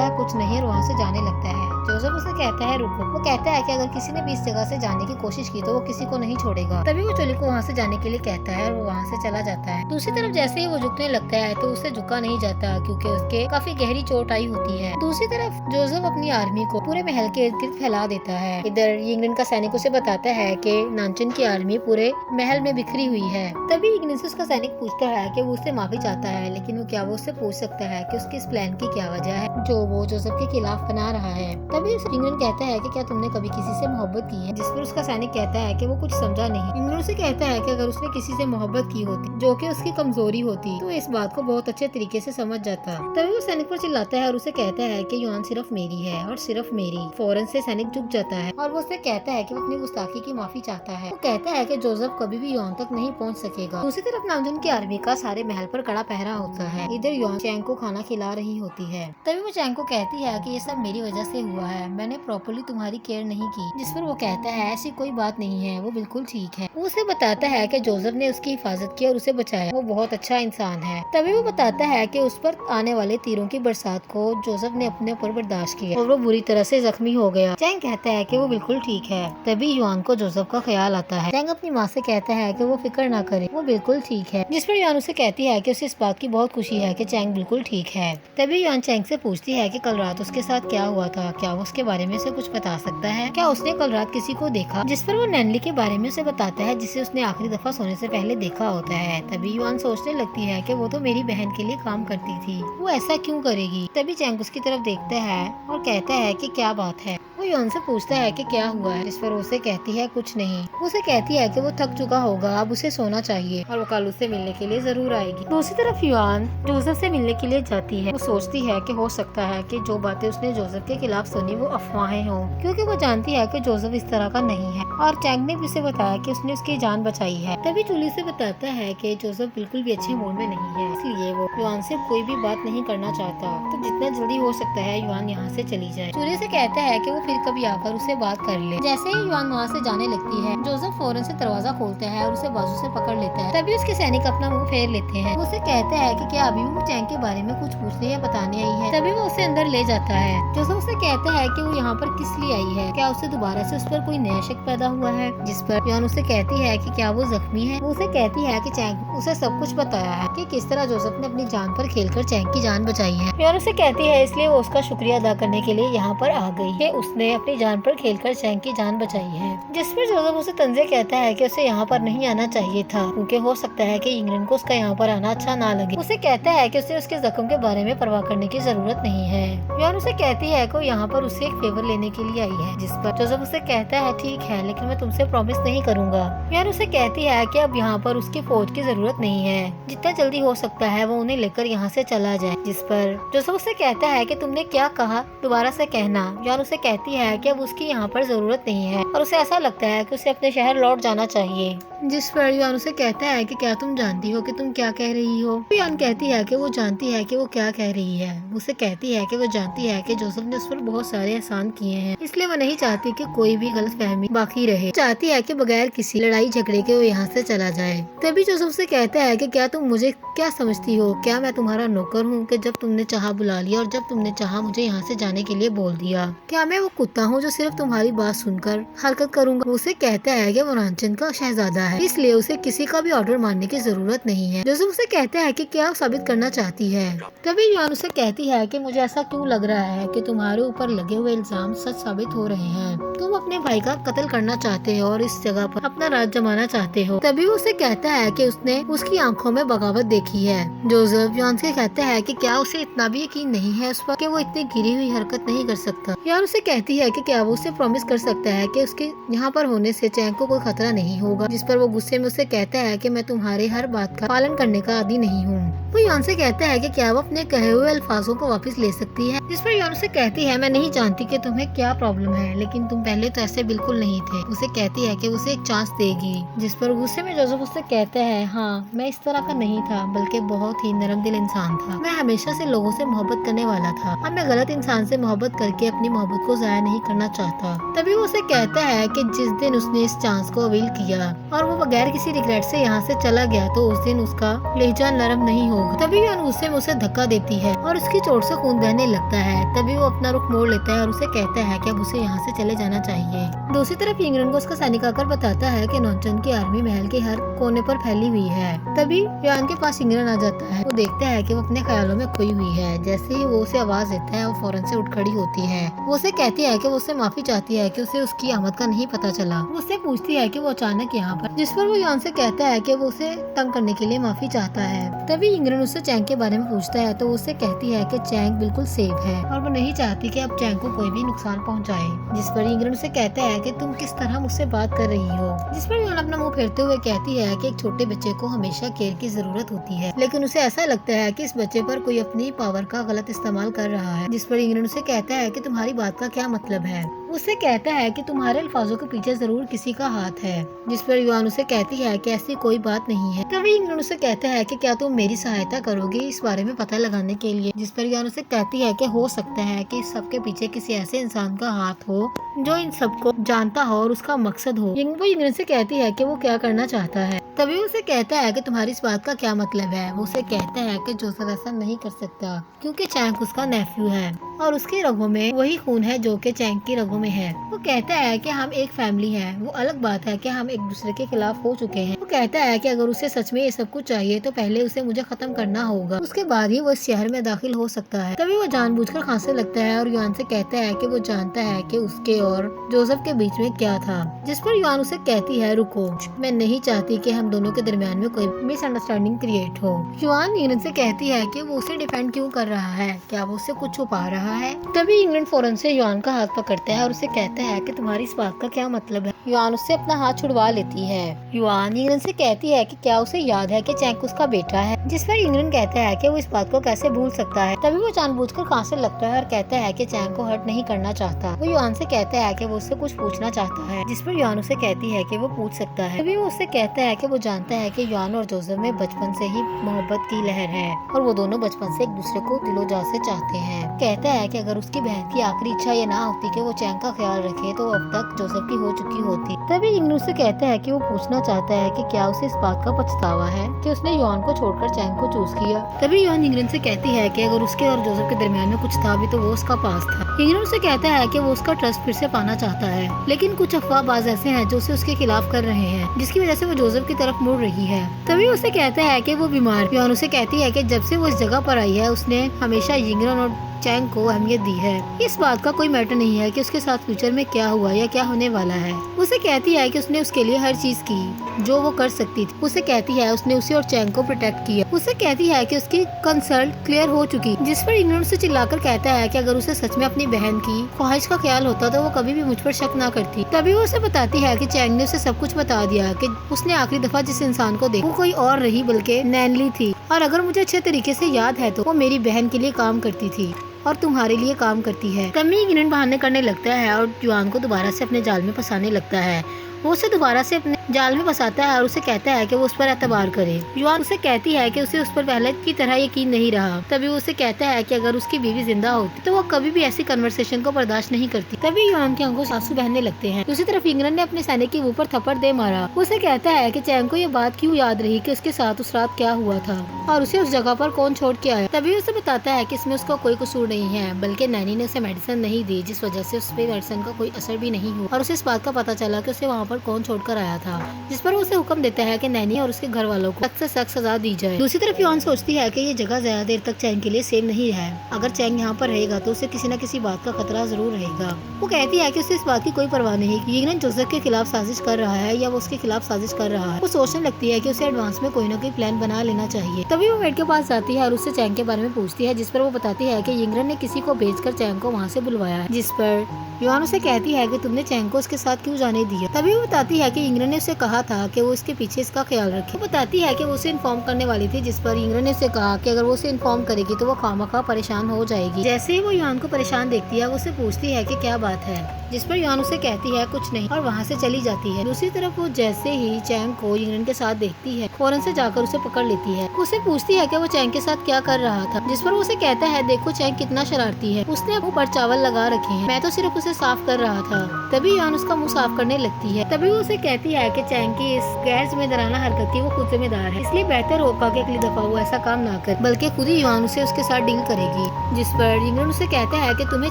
है कुछ नहीं और वहाँ से जाने लगता है। जोसेफ उसे कहता है रुको। वो कहता है कि अगर किसी ने भी इस जगह से जाने की कोशिश की तो वो किसी को नहीं छोड़ेगा। तभी वो जोली को वहाँ से जाने के लिए कहता है और वो वहाँ से चला जाता है। दूसरी तरफ जैसे ही वो झुकने लगता है तो उससे झुका नहीं जाता क्योंकि उसके काफी गहरी चोट आई होती है। दूसरी तरफ जोसेफ अपनी आर्मी को पूरे महल के इर्द गिर्द फैला देता है। इधर यिंगरेन का सैनिक उसे बताता है कि नानचन की आर्मी पूरे महल में बिखरी हुई है। तभी यिंगरेन से उसका सैनिक पूछता है कि वो उससे माफी चाहता है, लेकिन वो उससे पूछ सकता है कि उसके इस प्लान की क्या वजह है जो वो जोसेफ के खिलाफ बना रहा है। तभी यिंगरेन कहता है कि क्या तुमने कभी किसी से मोहब्बत की है, जिस पर उसका सैनिक कहता है कि वो कुछ समझा नहीं। यिंगरेन से कहता है कि अगर उसने किसी से मोहब्बत की होती जो कि उसकी कमजोरी होती तो इस बात को बहुत अच्छे तरीके से समझ जाता। तभी वो सैनिक पर चिल्लाता है और उसे कहता है कि युआन सिर्फ मेरी है और सिर्फ मेरी। फौरन से सैनिक झुक जाता है और वो उससे कहता है कि वो अपनी गुस्ताखी की माफी चाहता है। वो कहता है कि जोसेफ कभी भी युआन तक नहीं पहुंच सकेगा। दूसरी तरफ नामजन की आर्मी का सारे महल पर कड़ा पहरा होता है। इधर युआन चैंग को खाना खिला रही होती है। तभी वो चैंग को कहती है कि ये सब मेरी वजह से हुआ है, मैंने प्रॉपर्ली तुम्हारी केयर नहीं की। जिस पर वो कहता है ऐसी कोई बात नहीं है, वो बिल्कुल ठीक है। वो उसे बताता है कि जोसेफ ने उसकी हिफाजत की और उसे बचाया, वो बहुत अच्छा इंसान है। तभी वो बताता है कि उस पर आने वाले तीरों की बरसात को जोसेफ ने अपने ऊपर बर्दाश्त किया और वो बुरी तरह से जख्मी हो गया। चैंग कहता है कि वो बिल्कुल ठीक है। तभी युआन को जोसेफ का ख्याल आता है। चैंग अपनी माँ से कहता है कि वो फिक्र ना करे, वो बिल्कुल ठीक है। जिस पर युआन उसे कहती है कि उसे इस बात की बहुत खुशी है कि चैंग बिल्कुल ठीक है। तभी युआन चैंग से पूछती है कि कल रात उसके साथ क्या हुआ था, क्या वो उसके बारे में से कुछ बता सकता है, क्या उसने कल रात किसी को देखा। जिस पर वो नैनली के बारे में उसे बताता है जिसे उसने आखिरी दफा सोने से पहले देखा होता है। तभी युआन सोचने लगती है कि वो तो मेरी बहन के लिए काम करती थी, वो ऐसा क्यों करेगी। तभी चैंग उसकी तरफ देखता है और कहता है कि क्या बात है। वो युआन से पूछता है कि क्या हुआ है, जिस पर उसे कहती है कुछ नहीं। उसे कहती है कि वो थक चुका होगा, अब उसे सोना चाहिए और वो कल उससे मिलने के लिए जरूर आएगी। दूसरी तरफ युआन जोसेफ से मिलने के लिए जाती है। वो सोचती है कि हो सकता है कि जो बातें उसने जोसेफ के खिलाफ सुनी वो अफवाहें हों, क्योंकि वो जानती है कि जोसेफ इस तरह का नहीं है और चैंग ने भी उसे बताया कि उसने उसकी जान बचाई है। तभी जूली से बताता है कि जोसेफ बिल्कुल भी अच्छे मूड में नहीं है, इसलिए वो युआन से कोई भी बात नहीं करना चाहता। तो जितना जल्दी हो सकता है युआन यहाँ से चली जाए। जूली से कहता है कि वो फिर कभी आकर उसे बात कर ले। जैसे ही युआन वहाँ से जाने लगती है, जोसेफ फौरन से दरवाजा खोलता है और उसे बाजू से पकड़ लेता है। तभी उसके सैनिक अपना मुंह फेर लेते हैं। वो उसे कहता है कि क्या अभी वो चैंग के बारे में कुछ पूछने या बताने आई है। तभी वो उसे अंदर ले जाता है। जोसेफ उसे कहता है कि वो यहाँ पर किस लिए आई है, क्या उसे दोबारा से उस पर कोई नया शक पैदा हुआ है। जिस पर युआन उसे कहती है कि क्या वो जख्मी है। वो उसे कहती है कि चैंग उसे सब कुछ बताया है कि किस तरह जोसेफ ने अपनी जान पर खेलकर चैंग की जान बचाई है। युआन उसे कहती है इसलिए वो उसका शुक्रिया अदा करने के लिए यहाँ पर आ गई है। उसने उसने अपनी जान पर खेलकर चैंग की जान बचाई है। जिस पर जोसेफ उसे तंजे कहता है कि उसे यहाँ पर नहीं आना चाहिए था, क्योंकि हो सकता है कि इंग्लैंड को उसका यहाँ पर आना अच्छा ना लगे। उसे कहता है कि उसे उसके जख्म के बारे में परवाह करने की जरूरत नहीं है। युआन उसे कहती है कि वो यहाँ पर उससे एक फेवर लेने के लिए आई है, जिस पर जोसेफ उसे कहता है ठीक है, लेकिन मैं तुमसे प्रॉमिस नहीं करूँगा। युआन उसे कहती है कि अब यहाँ पर उसकी फौज की जरूरत नहीं है, जितना जल्दी हो सकता है वो उन्हें लेकर यहाँ से चला जाए। जिस पर जोसेफ उसे कहता है कि तुमने क्या कहा, दोबारा से कहना। युआन उसे कहती है कि अब उसकी यहाँ पर जरूरत नहीं है और उसे ऐसा लगता है कि उसे अपने शहर लौट जाना चाहिए। जिस पर युआन उसे कहता है कि क्या तुम जानती हो कि तुम क्या कह रही हो। युआन कहती है कि वो जानती है कि वो क्या कह रही है। उसे कहती है कि वो जानती है कि जोसेफ ने उस पर बहुत सारे एहसान किए हैं, इसलिए वो नहीं चाहती कि कोई भी गलतफहमी बाकी रहे। चाहती है कि बगैर किसी लड़ाई झगड़े के वो यहाँ से चला जाए। तभी जोसेफ से कहता है कि क्या तुम मुझे क्या समझती हो, क्या मैं तुम्हारा नौकर हूँ कि जब तुमने चाहा बुला लिया और जब तुमने चाहा मुझे यहाँ से जाने के लिए बोल दिया। क्या मैं वो कुत्ता हूँ जो सिर्फ तुम्हारी बात सुनकर हरकत करूँगा। उसे कहता है कि वो रांचन का शहजादा है, इसलिए उसे किसी का भी ऑर्डर मानने की जरूरत नहीं है। जोसेफ उसे कहता है कि क्या साबित करना चाहती है। तभी युआन उसे कहती है कि मुझे ऐसा क्यों लग रहा है कि तुम्हारे ऊपर लगे हुए इल्जाम सच साबित हो रहे हैं। तुम अपने भाई का कत्ल करना चाहते हो और इस जगह पर अपना राज जमाना चाहते हो। तभी वो उसे कहता है कि उसने उसकी आंखों में बगावत देखी है। जोसेफ युआन से कहता है कि क्या उसे इतना भी यकीन नहीं है उस पर कि वो इतनी गिरी हुई हरकत नहीं कर सकता। युआन उसे कहती है कि क्या वो उसे प्रॉमिस कर सकता है कि उसके यहाँ पर होने से चैंग को कोई खतरा नहीं होगा। जिस पर वो गुस्से में उसे कहता है कि मैं तुम्हारे हर बात का पालन करने का आदी नहीं हूँ। वो युआन से कहता है कि क्या वो अपने कहे हुए अल्फाजों को वापस ले सकती है। जिस पर युआन उसे कहती है मैं नहीं जानती कि तुम्हें क्या प्रॉब्लम है, लेकिन तुम पहले तो ऐसे बिल्कुल नहीं थे। उसे कहती है कि उसे एक चांस देगी। जिस पर गुस्से में जोसेफ उससे कहता है हाँ, मैं इस तरह का नहीं था, बल्कि बहुत ही नरम दिल इंसान था। मैं हमेशा से लोगों से मोहब्बत करने वाला था। अब मैं गलत इंसान से मोहब्बत करके अपनी मोहब्बत को जाया नहीं करना चाहता। तभी वो उसे कहता है कि जिस दिन उसने इस चांस को अवील किया और वो बगैर किसी रिग्रेट से यहाँ से चला गया, तो उस दिन उसका लहजा नरम नहीं होगा। तभी युआन गुस्से में उसे धक्का देती है और उसकी चोट से खून बहने लगता है। तभी वो अपना रुख मोड़ लेता है और उसे कहता है कि अब उसे यहाँ से चले जाना चाहिए। दूसरी तरफ इंग्लैंड को उसका सैनिक आकर बताता है कि नौचन की आर्मी महल के हर कोने पर फैली हुई है। तभी युआन के पास इंग्लैंड आ जाता है। वो देखता है कि वो अपने ख्यालों में खोई हुई है। जैसे ही वो उसे आवाज देता है, वो फौरन से उठ खड़ी होती है। वो उसे कहती है कि वो उससे माफी चाहती है कि उसे उसकी आमद का नहीं पता चला। वो उससे पूछती है कि वो अचानक यहाँ पर, जिस पर वो युआन से कहता है कि वो उसे तंग करने के लिए माफी चाहता है। तभी इंग्लैंड उससे चैंग के बारे में पूछता है, तो वो उससे कहती है कि चैंग बिल्कुल सेफ है और वो नहीं चाहती कि अब चैंग को कोई भी नुकसान पहुँचाए। जिस पर इंग्लैंड उसे कहता है कि तुम किस तरह मुझसे बात कर रही हो। जिस पर युआन अपना मुंह फेरते हुए कहती है कि एक छोटे बच्चे को हमेशा केयर की जरूरत होती है, लेकिन उसे ऐसा लगता है कि इस बच्चे पर कोई अपनी पावर का गलत इस्तेमाल कर रहा है। जिस पर इंग्लैंड उसे कहता है कि तुम्हारी बात का क्या मतलब है। उससे कहता है कि तुम्हारे अल्फाजों के पीछे जरूर किसी का हाथ है। जिस पर युआन उसे कहती है कि ऐसी कोई बात नहीं है। तभी इंग्लैंड उसे कहता है कि क्या तुम मेरी सहायता करोगे इस बारे में पता लगाने के लिए। जिस पर युआन उसे कहती है कि हो सकता है कि इस सब के पीछे किसी ऐसे इंसान का हाथ हो जो इन सबको जानता हो और उसका मकसद हो। वो इंग्लैंड से कहती है कि वो क्या करना चाहता है। तभी उसे कहता है कि तुम्हारी इस बात का क्या मतलब है। वो उसे कहता है कि जोसेफ ऐसा नहीं कर सकता क्योंकि चैंग उसका नेफ्यू है और उसके रगों में वही खून है जो कि चैंग की रगों में है। वो कहता है कि हम एक फैमिली है। वो अलग बात है कि हम एक दूसरे के खिलाफ हो चुके हैं। वो कहता है कि अगर उसे सच में ये सब कुछ चाहिए तो पहले उसे मुझे खत्म करना होगा, उसके बाद ही वो इस शहर में दाखिल हो सकता है। तभी वो जानबूझकर खांसने लगता है और युआन से कहता है कि वो जानता है कि उसके और जोसेफ के बीच में क्या था। जिस पर युआन उसे कहती है रुको, मैं नहीं चाहती कि हम दोनों के दरमियान में कोई मिसअंडरस्टैंडिंग क्रिएट हो। युआन इंग्लैंड से कहती है कि वो उसे डिफेंड क्यों कर रहा है, क्या वो उससे कुछ छुपा रहा है। तभी इंग्लैंड फौरन से युआन का हाथ पकड़ता है और उसे कहता है कि तुम्हारी इस बात का क्या मतलब है। युआन उससे अपना हाथ छुड़वा लेती है। युआन इंग्लैंड से कहती है कि क्या उसे याद है कि चैंग उसका बेटा है। जिस पर इंग्लैंड कहता है कि वो इस बात को कैसे भूल सकता है। तभी वो जानबूझकर खांसने लगता है और कहता है कि चैंग को हर्ट नहीं करना चाहता। वो युआन से कहता है कि वो उससे कुछ पूछना चाहता है। जिस पर युआन उसे कहती है कि वो पूछ सकता है। तभी वो उससे कहता है कि वो जानता है कि युआन और जोसेफ में बचपन से ही मोहब्बत की लहर है और वो दोनों बचपन से एक दूसरे को दिलो जान से चाहते हैं। कहता है कि अगर उसकी बहन की आखिरी इच्छा ये ना होती कि वो चैंग का ख्याल रखे तो अब तक जोसेफ की हो चुकी होती। तभी इंग्लैंड से कहता है कि वो पूछना चाहता है कि क्या उसे इस बात का पछतावा है कि उसने युआन को छोड़कर चैंग को चूज किया। तभी युआन इंग्लैंड से कहती है कि अगर उसके और जोसेफ के दरमियान में कुछ था भी तो वो उसका पास था। इंग्लैंड से कहता है कि वो उसका ट्रस्ट फिर से पाना चाहता है, लेकिन कुछ अफवाहबाज ऐसे हैं जो उसे उसके खिलाफ कर रहे हैं, जिसकी वजह से वो जोसेफ की तरफ मुड़ रही है। तभी उसे कहता है कि वो बीमार। युआन उसे कहती है कि जब से वो इस जगह पर आई है उसने हमेशा इंग्लैंड और चैंग को अहमियत दी है। इस बात का कोई मैटर नहीं है कि उसके साथ फ्यूचर में क्या हुआ या क्या होने वाला है। उसे कहती है कि उसने उसके लिए हर चीज की जो वो कर सकती थी। उसे कहती है उसने उसे और चैंग को प्रोटेक्ट किया। उसे कहती है कि उसकी कंसल्ट क्लियर हो चुकी, जिस पर इंग्लैंड से चिल्लाकर कहता है कि अगर उसे सच में अपनी बहन की ख्वाहिश का ख्याल होता तो वो कभी भी मुझ पर शक ना करती। तभी वो उसे बताती है कि चैंग ने उसे सब कुछ बता दिया कि उसने आखिरी दफा जिस इंसान को देखा वो कोई और नहीं बल्कि नैनली थी, और अगर मुझे अच्छे तरीके से याद है तो वो मेरी बहन के लिए काम करती थी और तुम्हारे लिए काम करती है। तभी इंग्लैंड बहाने करने लगता है और युआन को दोबारा से अपने जाल में फंसाने लगता है। वो उसे दोबारा से अपने जाल में फंसाता है और उसे कहता है कि वो उस पर एतबार करे। युआन उसे कहती है कि उसे उस पर पहले की तरह यकीन नहीं रहा। तभी वो उसे कहता है कि अगर उसकी बीवी जिंदा होती तो वो कभी भी ऐसी कन्वर्सेशन को बर्दाश्त नहीं करती। तभी युआन की आंखों से आंसू बहने लगते हैं। दूसरी तरफ इंग्लैंड ने अपने सैनिक के ऊपर थप्पड़ दे मारा। उसे कहता है कि चैंग को ये बात क्यों याद रही कि उसके साथ उस रात क्या हुआ था और उसे उस जगह पर कौन छोड़ के आया। तभी उसे बताता है कि इसमें उसका कोई कसूर नहीं है, बल्कि नैनी ने उसे मेडिसिन नहीं दी, जिस वजह से उस पर मेडिसिन का कोई असर भी नहीं हुआ और उसे इस बात का पता चला कि उसे वहाँ पर कौन छोड़कर आया था। जिस पर उसे हुक्म देता है कि नैनी और उसके घर वालों को सख्त से सख्त सजा दी जाए। दूसरी तरफ युआन सोचती है कि ये जगह ज्यादा देर तक चैंग के लिए सेफ नहीं है। अगर चैंग यहाँ पर रहेगा तो उसे किसी न किसी बात का खतरा जरूर रहेगा। वो कहती है कि उसे इस बात की कोई परवाह नहीं कि इंग्लैंड जोसेफ के खिलाफ साजिश कर रहा है या वो उसके खिलाफ साजिश कर रहा है। वो सोचने लगती है कि उसे एडवांस में कोई न कोई प्लान बना लेना चाहिए। तभी वो मेड के पास जाती है और उससे चैंग के बारे में पूछती है, जिस पर वो बताती है कि इंग्लैंड ने किसी को भेजकर चैंग को वहाँ से बुलवाया है। जिस पर युआन उसे कहती है कि तुमने चैंग को उसके साथ क्यों जाने दिया। तभी वो बताती है कि इंग्लैंड ने उसे कहा था कि वो इसके पीछे इसका ख्याल रखे। वो बताती है कि वो उसे इन्फॉर्म करने वाली थी, जिस पर इंग्लैंड ने उसे कहा कि अगर वो उसे इन्फॉर्म करेगी तो वो खामखा परेशान हो जाएगी। जैसे ही वो युआन को परेशान देखती है वो उसे पूछती है कि क्या बात है, जिस पर युआन उसे कहती है कुछ नहीं और वहाँ से चली जाती है। दूसरी तरफ वो जैसे ही चैंग को इंग्लैंड के साथ देखती है फौरन से जाकर उसे पकड़ लेती है। उसे पूछती है कि वो चैंग के साथ क्या कर रहा था, जिस पर वो उसे कहता है देखो चैंग कितना शरारती है, उसने ऊपर चावल लगा रखे हैं, मैं तो सिर्फ उसे साफ कर रहा था। तभी युआन उसका मुंह साफ करने लगती है। तभी वो उसे कहती है कि चैंग की इस गैर जिम्मेदाराना हरकत की वो खुद जिम्मेदार है, इसलिए बेहतर होगा कि अगली दफा वो ऐसा काम ना करे, बल्कि खुद ही युआन उसे उसके साथ डील करेगी। जिस पर इंग्लैंड उसे कहता है कि तुम्हें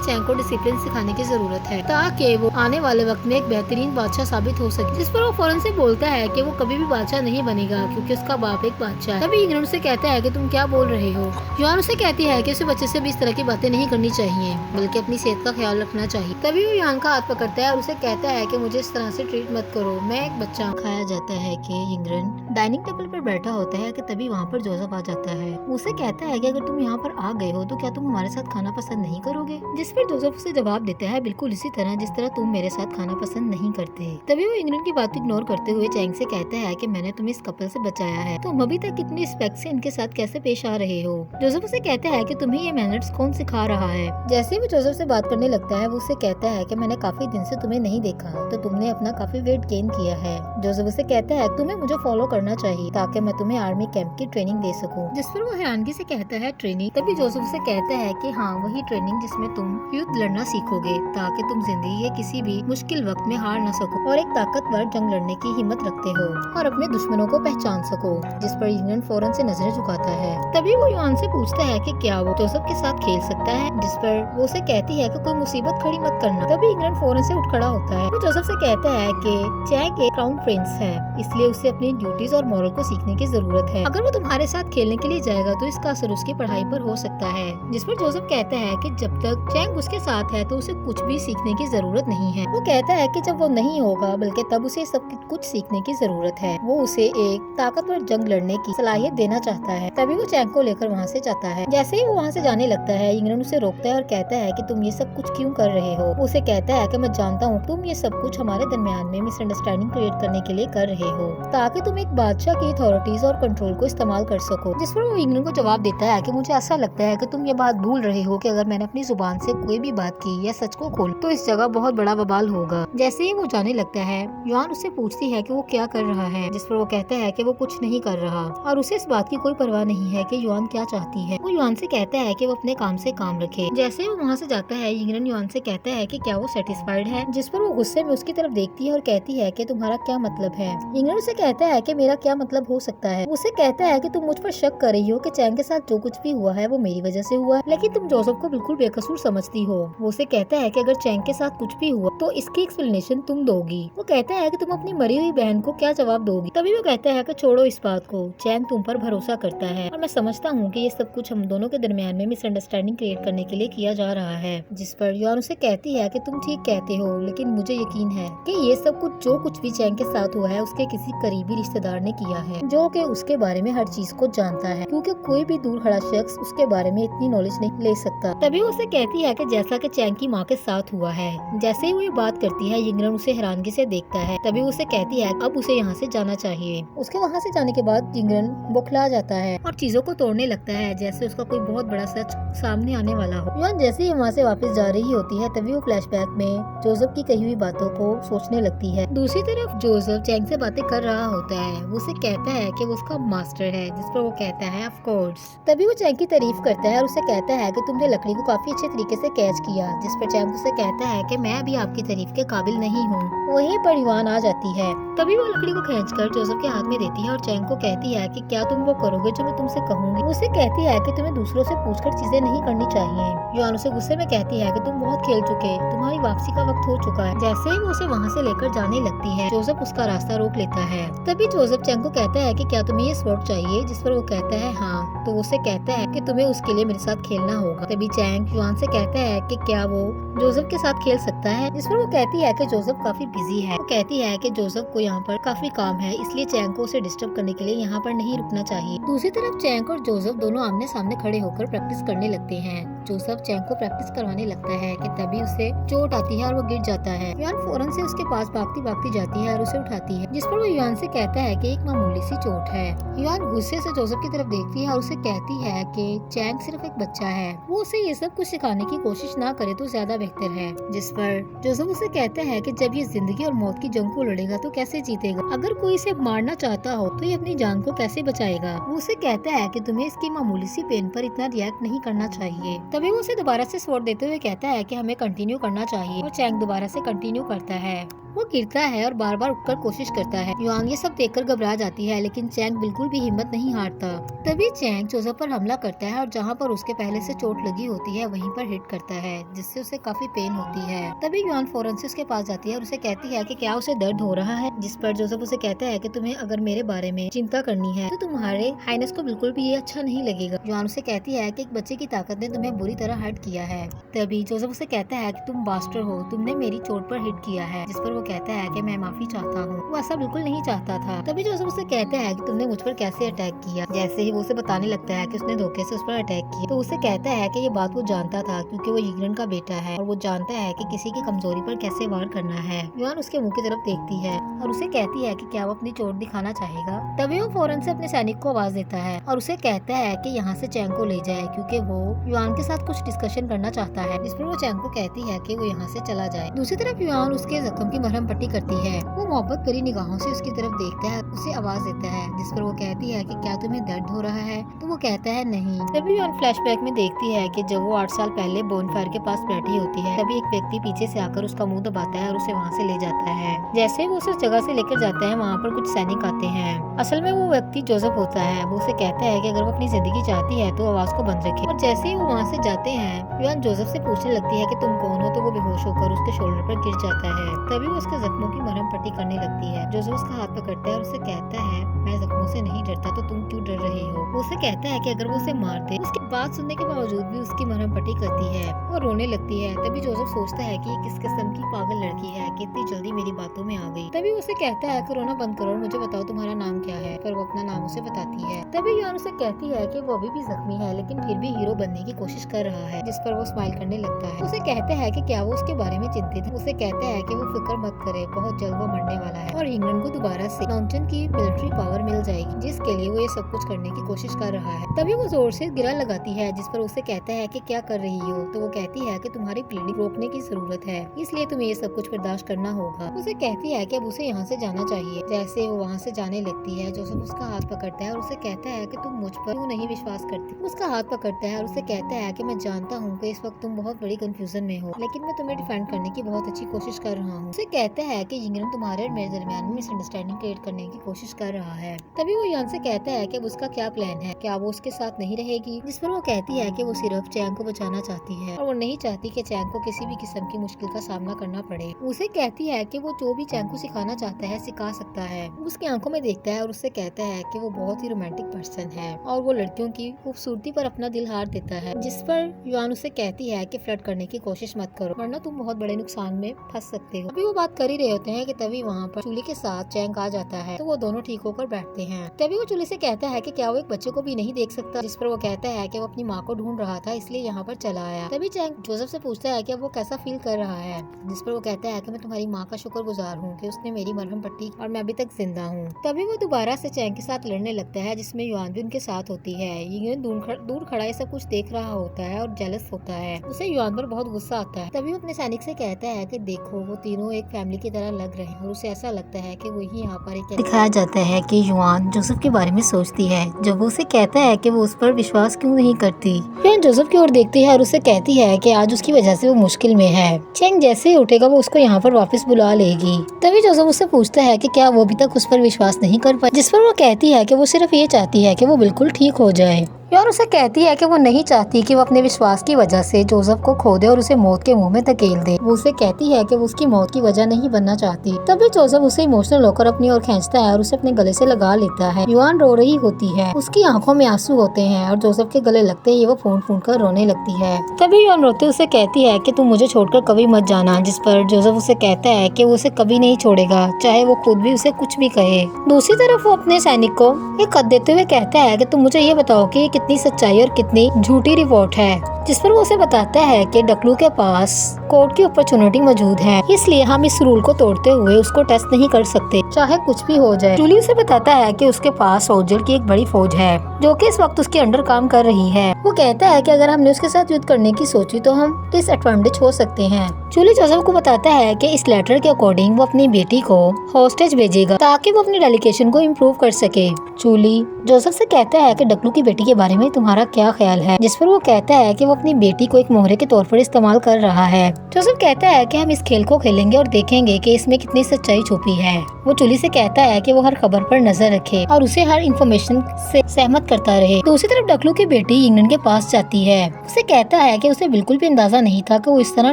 चैंग को डिसिप्लिन सिखाने की जरूरत है ताकि वो आने वाले वक्त में एक बेहतरीन बादशाह साबित हो सके। जिस पर वो फौरन से बोलता है कि वो कभी भी बादशाह नहीं बनेगा क्योंकि उसका बाप एक बादशाह है। तभी इंग्लैंड उसे कहता है कि तुम क्या बोल रहे हो। युआन उसे कहती है कि उसे बच्चे से भी इस तरह की बातें नहीं करनी चाहिए, बल्कि अपनी सेहत का ख्याल रखना चाहिए। तभी वो युआन का हाथ पकड़ता है और उसे कहता है कि मुझे इस तरह से ट्रीट मत करो, मैं एक बच्चा। खाया जाता है कि इंग्लैंड डाइनिंग टेबल पर बैठा होता है कि तभी वहाँ पर जोसेफ आ जाता है। उसे कहता है कि अगर तुम यहाँ पर आ गए हो तो क्या तुम हमारे साथ खाना पसंद नहीं करोगे। जिस पर जोसेफ उसे जवाब देता है बिल्कुल इसी तरह जिस तरह तुम मेरे साथ खाना पसंद नहीं करते। तभी वो इंग्लैंड की बात इग्नोर करते हुए चैंग से कहता है कि मैंने तुम्हें इस कपल से बचाया है, तुम अभी तक इतनी रिस्पेक्ट से इनके साथ कैसे पेश आ रहे हो। जोसेफ उसे कहता है कि तुम्हें ये मैनर्स कौन सिखा रहा है। जैसे ही वो जोसेफ से बात करने लगता है वो उसे कहता है कि मैंने काफी दिन से तुम्हें नहीं देखा तो तुमने अपना काफी वेट गेन किया है। जोसेफ उसे कहता है तुम्हें मुझे फॉलो करना चाहिए ताकि मैं तुम्हें आर्मी कैंप की ट्रेनिंग दे सकूं। जिस पर वो हैरानगी से कहता है ट्रेनिंग। तभी जोसेफ उसे कहता है कि हाँ वही ट्रेनिंग जिसमें तुम युद्ध लड़ना सीखोगे ताकि तुम जिंदगी के किसी भी मुश्किल वक्त में हार न सको और एक ताकतवर जंग लड़ने की हिम्मत रखते हो और अपने दुश्मनों को पहचान सको। जिस पर इंग्लैंड फौरन से नजरें झुकाता है। तभी वो युआन से पूछता है कि क्या वो जोसेफ के साथ खेल सकता है, जिस पर वो उसे कहती है कि कोई मुसीबत खड़ी मत करना। तभी इंग्लैंड फौरन से उठ खड़ा होता है। वो जोसेफ से कहता है कि चैंग एक क्राउन प्रिंस है, इसलिए उसे अपनी ड्यूटीज और मॉरल को सीखने की जरूरत है। अगर वो तुम्हारे साथ खेलने के लिए जाएगा तो इसका असर उसकी पढ़ाई पर हो सकता है। जिस पर जोसेफ कहता है कि जब तक चैंग उसके साथ है तो उसे कुछ भी सीखने की जरूरत नहीं है। वो कहता है कि जब वो नहीं होगा बल्कि तब उसे सब कुछ सीखने की जरूरत है। वो उसे एक ताकतवर जंग लड़ने की सलाहियत देना चाहता है। तभी वो चैंग को लेकर वहाँ से जाता है। जैसे ही वो वहाँ से जाने लगता है इंग्लैंड उसे रोकता है और कहता है कि तुम ये सब कुछ क्यों कर रहे हो। वो उसे कहता है कि मैं जानता हूँ तुम ये सब कुछ हमारे दरमियान में मिसअंडरस्टैंडिंग क्रिएट करने के लिए कर रहे हो ताकि तुम एक बादशाह की अथॉरिटीज और कंट्रोल को इस्तेमाल कर सको। जिस पर वो इंग्लैंड को जवाब देता है कि मुझे ऐसा लगता है कि तुम ये बात भूल रहे हो कि अगर मैंने अपनी जुबान से कोई भी बात की या सच को खोल तो इस जगह बहुत बड़ा बवाल होगा। जैसे ही वो जाने लगता है युआन उससे पूछती है कि वो क्या कर रहा है। जिस पर वो कहता है कि वो कुछ नहीं कर रहा और उसे इस बात की कोई परवाह नहीं है कि युआन क्या चाहती है। वो युआन से कहता है कि वो अपने काम से काम रखे। जैसे ही वो वहाँ से जाता है इंग्लैंड युआन से कहता है कि क्या वो सेटिस्फाइड है। जिस पर वो गुस्से में उसकी तरफ देखती है और कहती है कि तुम्हारा क्या मतलब है। इंग्लैंड उसे कहता है कि मेरा क्या मतलब हो सकता है। उसे कहता है कि तुम मुझ पर शक कर रही हो कि चैंग के साथ जो कुछ भी हुआ है वो मेरी वजह से हुआ है, लेकिन तुम जोसेफ को बिल्कुल बेकसूर समझती हो। वो उसे कहता है कि अगर चैंग के साथ कुछ भी हुआ तो इसकी एक्सप्लेनेशन तुम दोगी। वो कहता है कि तुम अपनी मरी हुई बहन को क्या जवाब दोगी। तभी वो कहता है कि छोड़ो इस बात को, चैंग तुम पर भरोसा करता है और मैं समझता हूँ कि ये सब कुछ हम दोनों के दरमियान में मिसअंडरस्टैंडिंग क्रिएट करने के लिए किया जा रहा है। जिस पर युआन उसे कहती है कि तुम ठीक कहते हो, लेकिन मुझे यकीन है कि ये सब कुछ जो कुछ भी चैंग के साथ हुआ है उसके किसी करीबी रिश्तेदार ने किया है, जो कि उसके बारे में हर चीज को जानता है, क्योंकि कोई भी दूर खड़ा शख्स उसके बारे में इतनी नॉलेज नहीं ले सकता। तभी वो उसे कहती है कि जैसा कि चैंग की माँ के साथ हुआ है। जैसे ही वो ये बात करती है, यिंगरन उसे हैरानगी से देखता है। तभी उसे कहती है अब उसे यहाँ से जाना चाहिए। उसके वहाँ से जाने के बाद यिंगरन बौखला जाता है और चीजों को तोड़ने लगता है, जैसे उसका कोई बहुत बड़ा सच सामने आने वाला हो। युआन जैसे ही वहाँ से वापस जा रही होती है, तभी वो फ्लैशबैक में जोसेफ की कही हुई बातों को सोचने लगती है। दूसरी तरफ जोसेफ चैंग से बातें कर रहा होता है। वो उसे कहता है कि वो उसका मास्टर है, जिस पर वो कहता है ऑफ कोर्स। तभी वो चैंग की तारीफ करता है और उसे कहता है कि तुमने लकड़ी को काफी अच्छे तरीके से कैच किया, जिस पर चैंग उसे कहता है कि मैं अभी आपकी तारीफ के काबिल नहीं हूँ। वहीं पर युआन आ जाती है। तभी वो लकड़ी को खींचकर जोसेफ के हाथ में देती है और चैंग को कहती है कि क्या तुम वो करोगे जो मैं तुमसे कहूंगी। उसे कहती है कि तुम्हें दूसरों से पूछकर चीजें नहीं करनी चाहिए। युआन उसे गुस्से में कहती है कि तुम बहुत खेल चुके, तुम्हारी वापसी का वक्त हो चुका है। जैसे ही वो उसे वहाँ से लेकर जाने लगती है, जोसेफ उसका रास्ता रोक लेता है। तभी जोसेफ चैंग को कहता है कि क्या तुम्हें ये स्वॉर्ड चाहिए, जिस पर वो कहता है हाँ। तो उसे कहता है कि तुम्हें उसके लिए मेरे साथ खेलना होगा। तभी चैंग युआन से कहता है कि क्या वो जोसेफ के साथ खेल सकता है, जिस पर वो कहती है कि जोसेफ काफी बिजी है। वो कहती है कि जोसेफ को यहाँ पर काफी काम है, इसलिए चैंग को उसे डिस्टर्ब करने के लिए यहाँ पर नहीं रुकना चाहिए। दूसरी तरफ चैंग और जोसेफ दोनों आमने सामने खड़े होकर प्रैक्टिस करने लगते हैं। जोसेफ चैंग को प्रैक्टिस करवाने लगता है कि तभी उसे चोट आती है और वो गिर जाता है। युआन फौरन से उसके पास भागती भागती जाती है और उसे उठाती है, जिस पर वो युआन से कहता है कि एक मामूली सी चोट है। युआन गुस्से से जोसेफ की तरफ देखती है और उसे कहती है कि चैंग सिर्फ एक बच्चा है, वो उसे ये सब कुछ सिखाने की कोशिश ना करे तो ज्यादा बेहतर है। जिस पर जोसेफ उसे कहता है कि जब ये जिंदगी और मौत की जंग को लड़ेगा तो कैसे जीतेगा। अगर कोई इसे मारना चाहता हो तो ये अपनी जान को कैसे बचाएगा। वो उसे कहता है कि तुम्हें इसकी मामूली सी पेन पर इतना रिएक्ट नहीं करना चाहिए। तभी वो उसे दोबारा से स्वॉर्ड देते हुए कहता है कि हमें कंटिन्यू करना चाहिए और चैंग दोबारा से कंटिन्यू करता है। वो गिरता है और बार बार उठकर कोशिश करता है। युआन ये सब देखकर घबरा जाती है, लेकिन चैंग बिल्कुल भी हिम्मत नहीं हारता। तभी चैंग जोसेफ पर हमला करता है और जहाँ पर उसके पहले से चोट लगी होती है वहीं पर हिट करता है, जिससे उसे काफी पेन होती है। तभी युआन फौरन से उसके पास जाती है और उसे कहती है कि क्या उसे दर्द हो रहा है, जिस पर जोसेफ उसे कहता है कि तुम्हें अगर मेरे बारे में चिंता करनी है तो तुम्हारे हाइनेस को बिल्कुल भी ये अच्छा नहीं लगेगा। युआन उसे कहती है कि एक बच्चे की ताकत ने तुम्हें बुरी तरह हर्ट किया है। तभी जोसेफ उसे कहता है कि तुम बास्टर हो, तुमने मेरी चोट पर हिट किया है, जिस पर वो कहता है कि मैं माफी चाहता हूँ। वो ऐसा बिल्कुल नहीं चाहता था। तभी जोसेफ उसे कहता है कि तुमने मुझ पर कैसे अटैक किया। जैसे ही वो उसे बताने लगता है कि उसने धोखे से उस पर अटैक किया, तो उसे कहता है कि ये बात वो जानता था, क्योंकि वो यिंगरन का बेटा है और वो जानता है कि किसी की कमजोरी पर कैसे वार करना है। युआन उसके मुंह की तरफ देखती है और उसे कहती है कि क्या वो अपनी चोट दिखाना चाहेगा। तभी वो फौरन से अपने सैनिक को आवाज देता है और उसे कहता है कि यहाँ से चैंग को ले जाए, क्योंकि वो युआन के साथ कुछ डिस्कशन करना चाहता है, जिस पर वो चैंग को कहती है कि वो यहाँ से चला जाए। दूसरी तरफ युआन उसके जख्म की मरहम पट्टी करती है। वो मोहब्बत भरी निगाहों से उसकी तरफ देखता है, उसे आवाज देता है, जिस पर वो कहती है कि क्या तुम्हें दर्द हो रहा है, तो वो कहता है नहीं। तभी युआन फ्लैशबैक में देखती है कि जब वो 8 साल पहले बोनफायर के पास बैठी होती है, तभी एक व्यक्ति पीछे से आकर उसका मुंह दबाता है और उसे वहाँ से ले जाता है। जैसे वो उस जगह से लेकर जाता है, वहाँ पर कुछ सैनिक आते हैं। असल में वो व्यक्ति जोसेफ होता है। वो उसे कहता है कि अगर वो अपनी जिंदगी चाहती है तो आवाज को बंद रखे। और जैसे ही वो वहाँ से जाते हैं, युआन जोसेफ से पूछने लगती है कि तुम कौन हो, तो वो बेहोश होकर उसके शोल्डर पर गिर जाता है। तभी वो उसके जख्मों की मरहम पट्टी करने लगती है। जोसेफ उसका हाथ पकड़ता है और उसे कहता है मैं जख्मों से नहीं डरता, तो तुम क्यों डर रही हो। वो उसे कहता है कि अगर वो उसे मार दे। उसकी बात सुनने के बावजूद भी उसकी मरहम पट्टी करती है। वो रोने लगती है। तभी जोसेफ सोचता है कि ये किस किस्म की पागल लड़की है कि इतनी जल्दी मेरी बातों में आ गई। तभी उसे कहता है कि रोना बंद करो और मुझे बताओ तुम्हारा नाम क्या है। पर वो अपना नाम उसे बताती है। तभी युआन उसे कहती है कि वो अभी भी जख्मी है, लेकिन फिर भी हीरो बनने की कोशिश कर रहा है, जिस पर वो स्माइल करने लगता है। उसे कहता है कि क्या वो उसके बारे में चिंतित है। उसे कहता है कि वो फिक्र मत करे, बहुत जल्द वो मरने वाला है और इंग्लैंड को दोबारा से माउंटेन की मिलिट्री पावर मिल जाएगी, जिसके लिए वो ये सब कुछ करने की कोशिश कर रहा है। तभी वो जोर से गिरा लगाती है, जिस पर उसे कहता है कि क्या कर रही हो। तो वो कहती है कि तुम्हारी ब्लीडिंग रोकने की जरूरत है, इसलिए तुम्हें ये सब कुछ बर्दाश्त करना होगा। उसे कहती है कि अब उसे यहाँ से जाना चाहिए। जैसे वो वहाँ से जाने लगती है, जोसेफ उसका हाथ पकड़ता है और उसे कहता है कि तुम मुझ पर क्यों नहीं विश्वास करती। उसका हाथ पकड़ता है और उसे कहता है कि मैं जानता हूँ कि इस वक्त तुम बहुत बड़ी कंफ्यूजन में हो, लेकिन मैं तुम्हें डिफेंड करने की बहुत अच्छी कोशिश कर रहा हूँ। उसे कहता है कि यंगरन तुम्हारे और मेरे दरमियान में मिसअंडरस्टैंडिंग क्रिएट करने की कोशिश कर रहा है। तभी वो यान से कहता है कि अब उसका क्या प्लान है, क्या वो उसके साथ नहीं रहेगी। जिस पर वो कहती है कि वो सिर्फ चैंग को बचाना चाहती है और वो नहीं चाहती कि चैंग को किसी भी किस्म की मुश्किल का सामना करना पड़े। उसे कहती है कि वो जो भी चैंग को सिखाना चाहता है सिखा सकता है। उसकी आंखों में देखता है और उससे कहता है कि वो बहुत ही रोमांटिक पर्सन है और वो लड़कियों की खूबसूरती पर अपना दिल हार देता है। जिस पर युआन उसे कहती है कि फ्लर्ट करने की कोशिश मत करो वरना तुम बहुत बड़े नुकसान में फंस सकते हो। अभी वो बात कर ही रहे होते हैं कि तभी वहाँ पर चूली के साथ चैंग आ जाता है, तो वो दोनों ठीक होकर बैठते हैं। तभी वो चूली से कहता है कि क्या वो एक बच्चे को भी नहीं देख सकता। जिस पर वो कहता है कि वो अपनी माँ को ढूंढ रहा था इसलिए यहाँ पर चला आया। तभी चैंग जोसेफ से पूछता है कि वो कैसा फील कर रहा है। जिस पर वो कहता है कि मैं तुम्हारी माँ का शुक्रगुजार हूँ कि उसने मेरी मरहम पट्टी और मैं अभी तक जिंदा हूँ। तभी वो दोबारा से चैंग के साथ लड़ने लगता है, जिसमें युआन भी उनके साथ होती है। ये दूर खड़ा ये सब कुछ देख रहा होता है और जेलस होता है। उसे युआन पर बहुत गुस्सा आता है। तभी वो अपने सैनिक से कहता है कि देखो वो तीनों एक फैमिली की तरह लग रहे हैं और उसे ऐसा लगता है कि वही यहाँ पर एक दिखाया जाता है कि युआन जोसेफ के बारे में सोचती है। जब वो उसे कहता है कि वो उस पर विश्वास क्यों नहीं करती, युआन जोसेफ की ओर देखती है और उसे कहती है कि आज उसकी वजह से वो मुश्किल में है। चैंग जैसे ही उठेगा वो उसको यहाँ पर वापस बुला लेगी। तभी जोसेफ उससे पूछता है कि क्या वो अभी तक उस पर विश्वास नहीं कर पाई। जिस पर वो कहती है कि वो सिर्फ ये चाहती है कि वो बिल्कुल ठीक हो जाए। यार उसे कहती है कि वो नहीं चाहती कि वो अपने विश्वास की वजह से जोसेफ को खो दे और उसे मौत के मुंह में धकेल दे। वो उसे कहती है कि वो उसकी मौत की वजह नहीं बनना चाहती। तभी जोसेफ उसे इमोशनल होकर अपनी ओर खींचता है और उसे अपने गले से लगा लेता है। युआन रो रही होती है, उसकी आंखों में आंसू होते हैं और जोसेफ के गले लगते ही वो फूंड फूंड कर रोने लगती है। तभी युआन रोते उसे कहती है कि तुम मुझे छोड़कर कभी मत जाना। जिस पर जोसेफ उसे कहता है कि वो उसे कभी नहीं छोड़ेगा, चाहे वो खुद भी उसे कुछ भी कहे। दूसरी तरफ वो अपने सैनिक को एक खत देते हुए कहता है कि तुम मुझे ये बताओ कि कितनी सच्चाई और कितनी झूठी रिपोर्ट है। जिस पर वो उसे बताता है कि डकलू के पास कोर्ट की अपॉर्चुनिटी मौजूद है, इसलिए हम इस रूल को तोड़ते हुए उसको टेस्ट नहीं कर सकते, चाहे कुछ भी हो जाए। जूली उसे बताता है कि उसके पास सोल्जर की एक बड़ी फौज है जो कि इस वक्त उसके अंडर काम कर रही है। वो कहता है कि अगर हमने उसके साथ युद्ध करने की सोची तो हम डिसएडवांटेज हो सकते हैं। जूली जोसेफ को बताता है कि इस लेटर के अकॉर्डिंग वो अपनी बेटी को हॉस्टेज भेजेगा ताकि वो अपनी डेलीकेशन को इम्प्रूव कर सके। जूली जोसेफ से कहता है कि डकलू की बेटी के बारे में तुम्हारा क्या ख्याल है। जिस पर वो कहता है कि वो अपनी बेटी को एक मोहरे के तौर पर इस्तेमाल कर रहा है। जोसेफ कहता है कि हम इस खेल को खेलेंगे और देखेंगे कि इसमें कितनी सच्चाई छुपी है। वो जूली से कहता है कि वो हर खबर पर नजर रखे और उसे हर इंफॉर्मेशन से सहमत करता रहे। दूसरी तरफ डकलू की बेटी इंग्लैंड के पास जाती है। उसे कहता है कि उसे बिल्कुल भी अंदाजा नहीं था कि वो इस तरह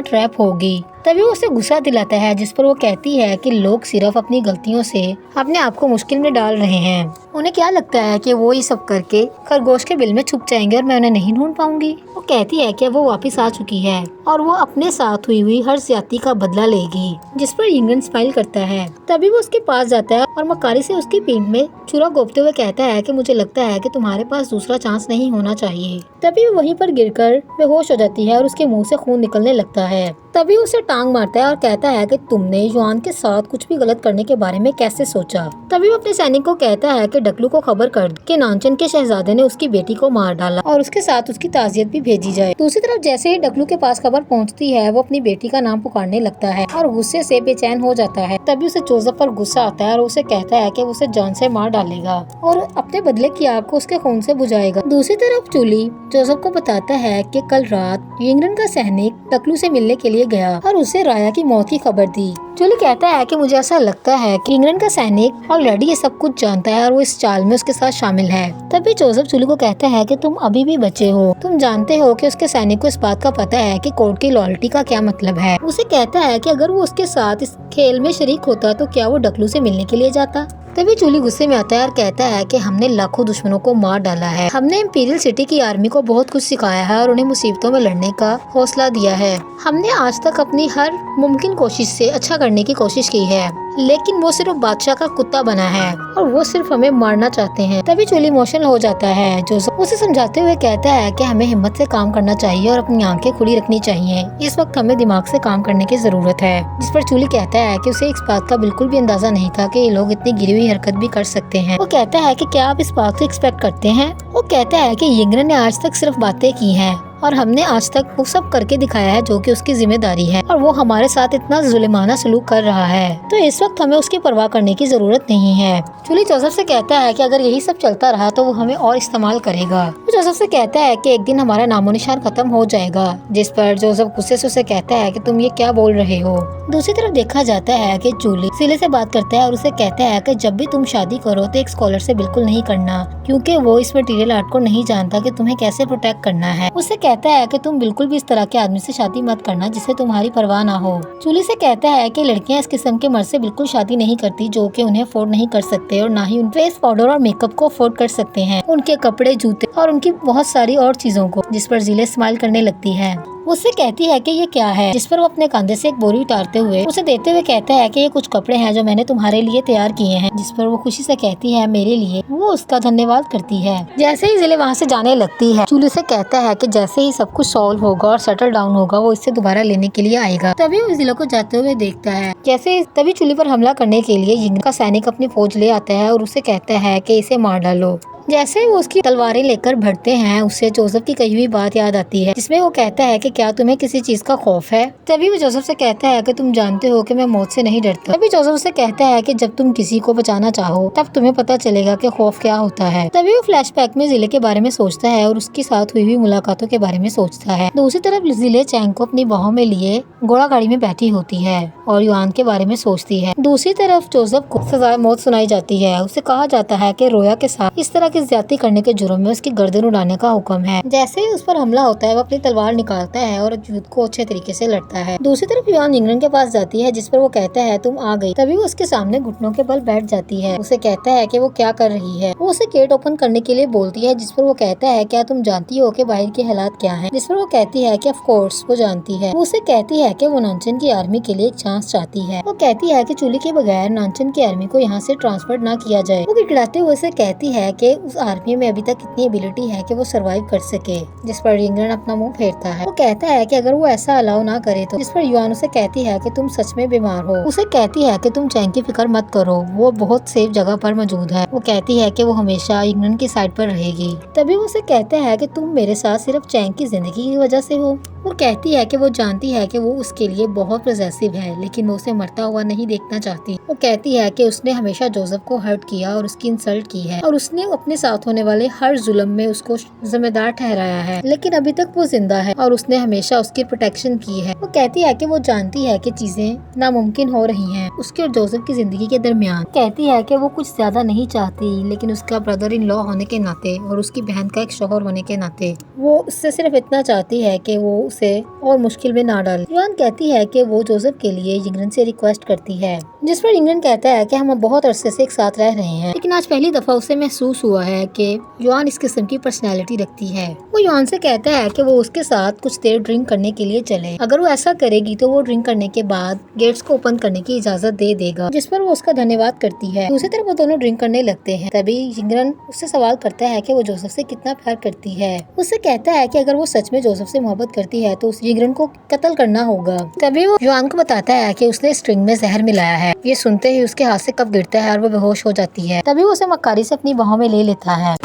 ट्रैप होगी। तभी वो उसे गुस्सा दिलाता है। जिस पर वो कहती है कि लोग सिर्फ अपनी गलतियों से अपने आप को मुश्किल में डाल रहे हैं। उन्हें क्या लगता है कि वो ये सब करके खरगोश के बिल में छुप जाएंगे और मैं उन्हें नहीं ढूंढ पाऊंगी। वो कहती है कि वो वापस आ चुकी है और वो अपने साथ हुई हर ज्यादती का बदला लेगी। जिस पर इंग्लैंड स्माइल करता है। तभी वो उसके पास जाता है और मकारी से उसकी पीठ में छुरा घोंपते हुए कहता है कि मुझे लगता है कि तुम्हारे पास दूसरा चांस नहीं होना चाहिए। तभी वो वहीं पर गिरकर बेहोश हो जाती है और उसके मुंह से खून निकलने लगता है। तभी उसे टांग मारता है और कहता है कि तुमने युआन के साथ कुछ भी गलत करने के बारे में कैसे सोचा। तभी वो अपने सैनिक को कहता है कि डकलू को खबर कर कि नानचन के शहजादे ने उसकी बेटी को मार डाला और उसके साथ उसकी ताजियत भी भेजी जाए। दूसरी तरफ जैसे ही डकलू के पास खबर पहुंचती है वो अपनी बेटी का नाम पुकारने लगता है और गुस्से से बेचैन हो जाता है। तभी उसे जोसेफ पर गुस्सा आता है और उसे कहता है कि उसे जान से मार डालेगा और अपने बदले की आग को उसके खून से बुझाएगा। दूसरी तरफ जूली जोसेफ को बताता है कि कल रात इंग्लैंड का सैनिक डकलू से मिलने के लिए गया और उसे राया की मौत की खबर दी। जूली कहता है कि मुझे ऐसा लगता है कि इंग्लैंड का सैनिक ऑलरेडी ये सब कुछ जानता है और वो इस चाल में उसके साथ शामिल है। तभी जोसेफ जूली को कहता है कि तुम अभी भी बचे हो, तुम जानते हो कि उसके सैनिक को इस बात का पता है कि कोर्ट की लॉयल्टी का क्या मतलब है। उसे कहता है कि अगर वो उसके साथ इस खेल में शरीक होता तो क्या वो डकलू से मिलने के लिए जाता। तभी जूली गुस्से में आता है और कहता है कि हमने लाखों दुश्मनों को मार डाला है, हमने इंपीरियल सिटी की आर्मी को बहुत कुछ सिखाया है और उन्हें मुसीबतों में लड़ने का हौसला दिया है। हमने आज तक अपनी हर मुमकिन कोशिश से अच्छा करने की कोशिश की है, लेकिन वो सिर्फ बादशाह का कुत्ता बना है और वो सिर्फ हमें मारना चाहते हैं। तभी जूली इमोशनल हो जाता है। जोसेफ उसे समझाते हुए कहता है कि हमें हिम्मत से काम करना चाहिए और अपनी आंखें खुली रखनी चाहिए। इस वक्त हमें दिमाग से काम करने की जरूरत है। जिस पर जूली कहता है कि उसे इस बात का बिल्कुल भी अंदाजा नहीं था कि ये लोग इतनी गिरी हुई हरकत भी कर सकते हैं। वो कहता है कि क्या आप इस बात को एक्सपेक्ट करते हैं। वो कहता है कि इंग्लैंड ने आज तक सिर्फ बातें की हैं और हमने आज तक वो सब करके दिखाया है जो कि उसकी जिम्मेदारी है, और वो हमारे साथ इतना जुल्माना सलूक कर रहा है, तो इस वक्त हमें उसकी परवाह करने की जरूरत नहीं है। जूली जोसेफ से कहता है कि अगर यही सब चलता रहा तो वो हमें और इस्तेमाल करेगा। वो जोसेफ से कहता है कि एक दिन हमारा नामो निशान खत्म हो जाएगा, जिस पर जोसेफ गुस्से से उसे कहता है कि तुम ये क्या बोल रहे हो। दूसरी तरफ देखा जाता है कि जूली सिले से बात करता है और उसे कहता है कि जब भी तुम शादी करो तो एक स्कॉलर से बिल्कुल नहीं करना, क्योंकि वो इस मटेरियल आर्ट को नहीं जानता कि तुम्हें कैसे प्रोटेक्ट करना है। उसे कहता है कि तुम बिल्कुल भी इस तरह के आदमी से शादी मत करना जिससे तुम्हारी परवाह ना हो। जूली से कहता है कि लड़कियां इस किस्म के मर्द से बिल्कुल शादी नहीं करती जो कि उन्हें अफोर्ड नहीं कर सकते, और ना ही उन फेस पाउडर और मेकअप को अफोर्ड कर सकते हैं, उनके कपड़े, जूते और उनकी बहुत सारी और चीजों को, जिस पर जिले स्माइल करने लगती है। उससे कहती है कि ये क्या है, जिस पर वो अपने कंधे से एक बोरी उतारते हुए उसे देते हुए कहता है कि ये कुछ कपड़े हैं जो मैंने तुम्हारे लिए तैयार किए हैं, जिस पर वो खुशी से कहती है मेरे लिए। वो उसका धन्यवाद करती है। जैसे ही जिले वहाँ से जाने लगती है, जूली से कहता है कि जैसे ही सब कुछ सॉल्व होगा और सेटल डाउन होगा वो इससे दोबारा लेने के लिए आएगा। तभी वो जिले को जाते हुए देखता है। तभी जूली पर हमला करने के लिए यिंग का सैनिक अपनी फौज ले आता है और उसे कहता है कि इसे मार डालो। जैसे वो उसकी तलवारें लेकर बढ़ते हैं, उसे जोसेफ की कही हुई बात याद आती है, जिसमें वो कहता है कि क्या तुम्हें किसी चीज का खौफ है। तभी वो जोसेफ से कहता है कि तुम जानते हो कि मैं मौत से नहीं डरता। तभी जोसेफ से कहता है कि जब तुम किसी को बचाना चाहो तब तुम्हें पता चलेगा कि खौफ क्या होता है। तभी वो फ्लैशबैक में जिले के बारे में सोचता है और उसके साथ हुई मुलाकातों के बारे में सोचता है। दूसरी तरफ जिले चैंग को अपनी बाहों में लिए घोड़ा गाड़ी में बैठी होती है और युआन के बारे में सोचती है। दूसरी तरफ जोसेफ को सजाए मौत सुनाई जाती है। उसे कहा जाता है कि रोया के साथ इस तरह की ज्यादती करने के जुर्म में उसकी गर्दन उड़ाने का हुक्म है। जैसे ही उस पर हमला होता है वो अपनी तलवार निकालता है और युद्ध को अच्छे तरीके से लड़ता है। दूसरी तरफ युआन इंग्लैंड के पास जाती है, जिस पर वो कहता है तुम आ गई। तभी वो उसके सामने घुटनों के बल बैठ जाती है। उसे कहता है कि वो क्या कर रही है। वो उसे गेट ओपन करने के लिए बोलती है, जिस पर वो कहता है क्या तुम जानती हो कि बाहर के हालात क्या है। जिस पर वो कहती है कि ऑफ कोर्स वो जानती है। वो उसे कहती है कि वो नानचन की आर्मी के लिए एक चांस चाहती है। वो कहती है कि चूली के बगैर नानचन की आर्मी को यहाँ से ट्रांसफर न किया जाए। वो गिड़गिड़ाते हुए उसे कहती है कि उस आर्मी में अभी तक इतनी एबिलिटी है कि वो सरवाइव कर सके। जिस पर इंग्लैंड अपना मुंह फेरता है। वो कहता है कि अगर वो ऐसा अलाउ ना करे तो। जिस पर युआन उसे कहती है कि तुम सच में बीमार हो। उसे कहती है कि तुम चैंग की फिक्र मत करो, वो बहुत सेफ जगह पर मौजूद है। वो कहती है कि वो हमेशा इंग्लैंड की साइड पर रहेगी। तभी वो उसे कहता है कि तुम मेरे साथ सिर्फ चैंग की जिंदगी की वजह से हो। वो कहती है कि वो जानती है कि वो उसके लिए बहुत पॉसेसिव है, लेकिन वो उसे मरता हुआ नहीं देखना चाहती। वो कहती है कि उसने हमेशा जोसेफ को हर्ट किया और उसकी इंसल्ट की है, और उसने अपने साथ होने वाले हर जुल्म में उसको जिम्मेदार ठहराया है, लेकिन अभी तक वो जिंदा है और उसने हमेशा उसकी प्रोटेक्शन की है। वो कहती है कि वो जानती है कि चीजें नामुमकिन हो रही हैं उसके और जोसेफ की जिंदगी के दरमियान। कहती है कि वो कुछ ज्यादा नहीं चाहती, लेकिन उसका ब्रदर इन लॉ होने के नाते और उसकी बहन का एक शौहर होने के नाते वो उससे सिर्फ इतना चाहती है कि वो उसे और मुश्किल में ना डाले। युआन कहती है कि वो जोसेफ के लिए इंग्लैंड से रिक्वेस्ट करती है, जिस पर इंग्लैंड कहता है कि हम बहुत अरसे से एक साथ रह रहे हैं, लेकिन आज पहली दफा उसे महसूस हुआ है कि युआन इस किस्म की पर्सनैलिटी रखती है। वो युआन से कहता है कि वो उसके साथ कुछ देर ड्रिंक करने के लिए चले। अगर वो ऐसा करेगी तो वो ड्रिंक करने के बाद गेट्स को ओपन करने की इजाजत दे देगा, जिस पर वो उसका धन्यवाद करती है। दूसरी तरफ वो दोनों ड्रिंक करने लगते हैं। तभी इंग्लैंड उससे सवाल करता है कि वो जोसेफ से कितना प्यार करती है। उससे कहता है कि अगर वो सच में जोसेफ से मोहब्बत करती है तो उस इंग्लैंड को कत्ल करना होगा। तभी वो युआन को बताता है कि उसने स्ट्रिंग में जहर मिलाया है। ये सुनते ही उसके हाथ से कप गिरता है और वो बेहोश हो जाती है। तभी वो उसे मक्कारी से अपनी बाहों में ले लेता है।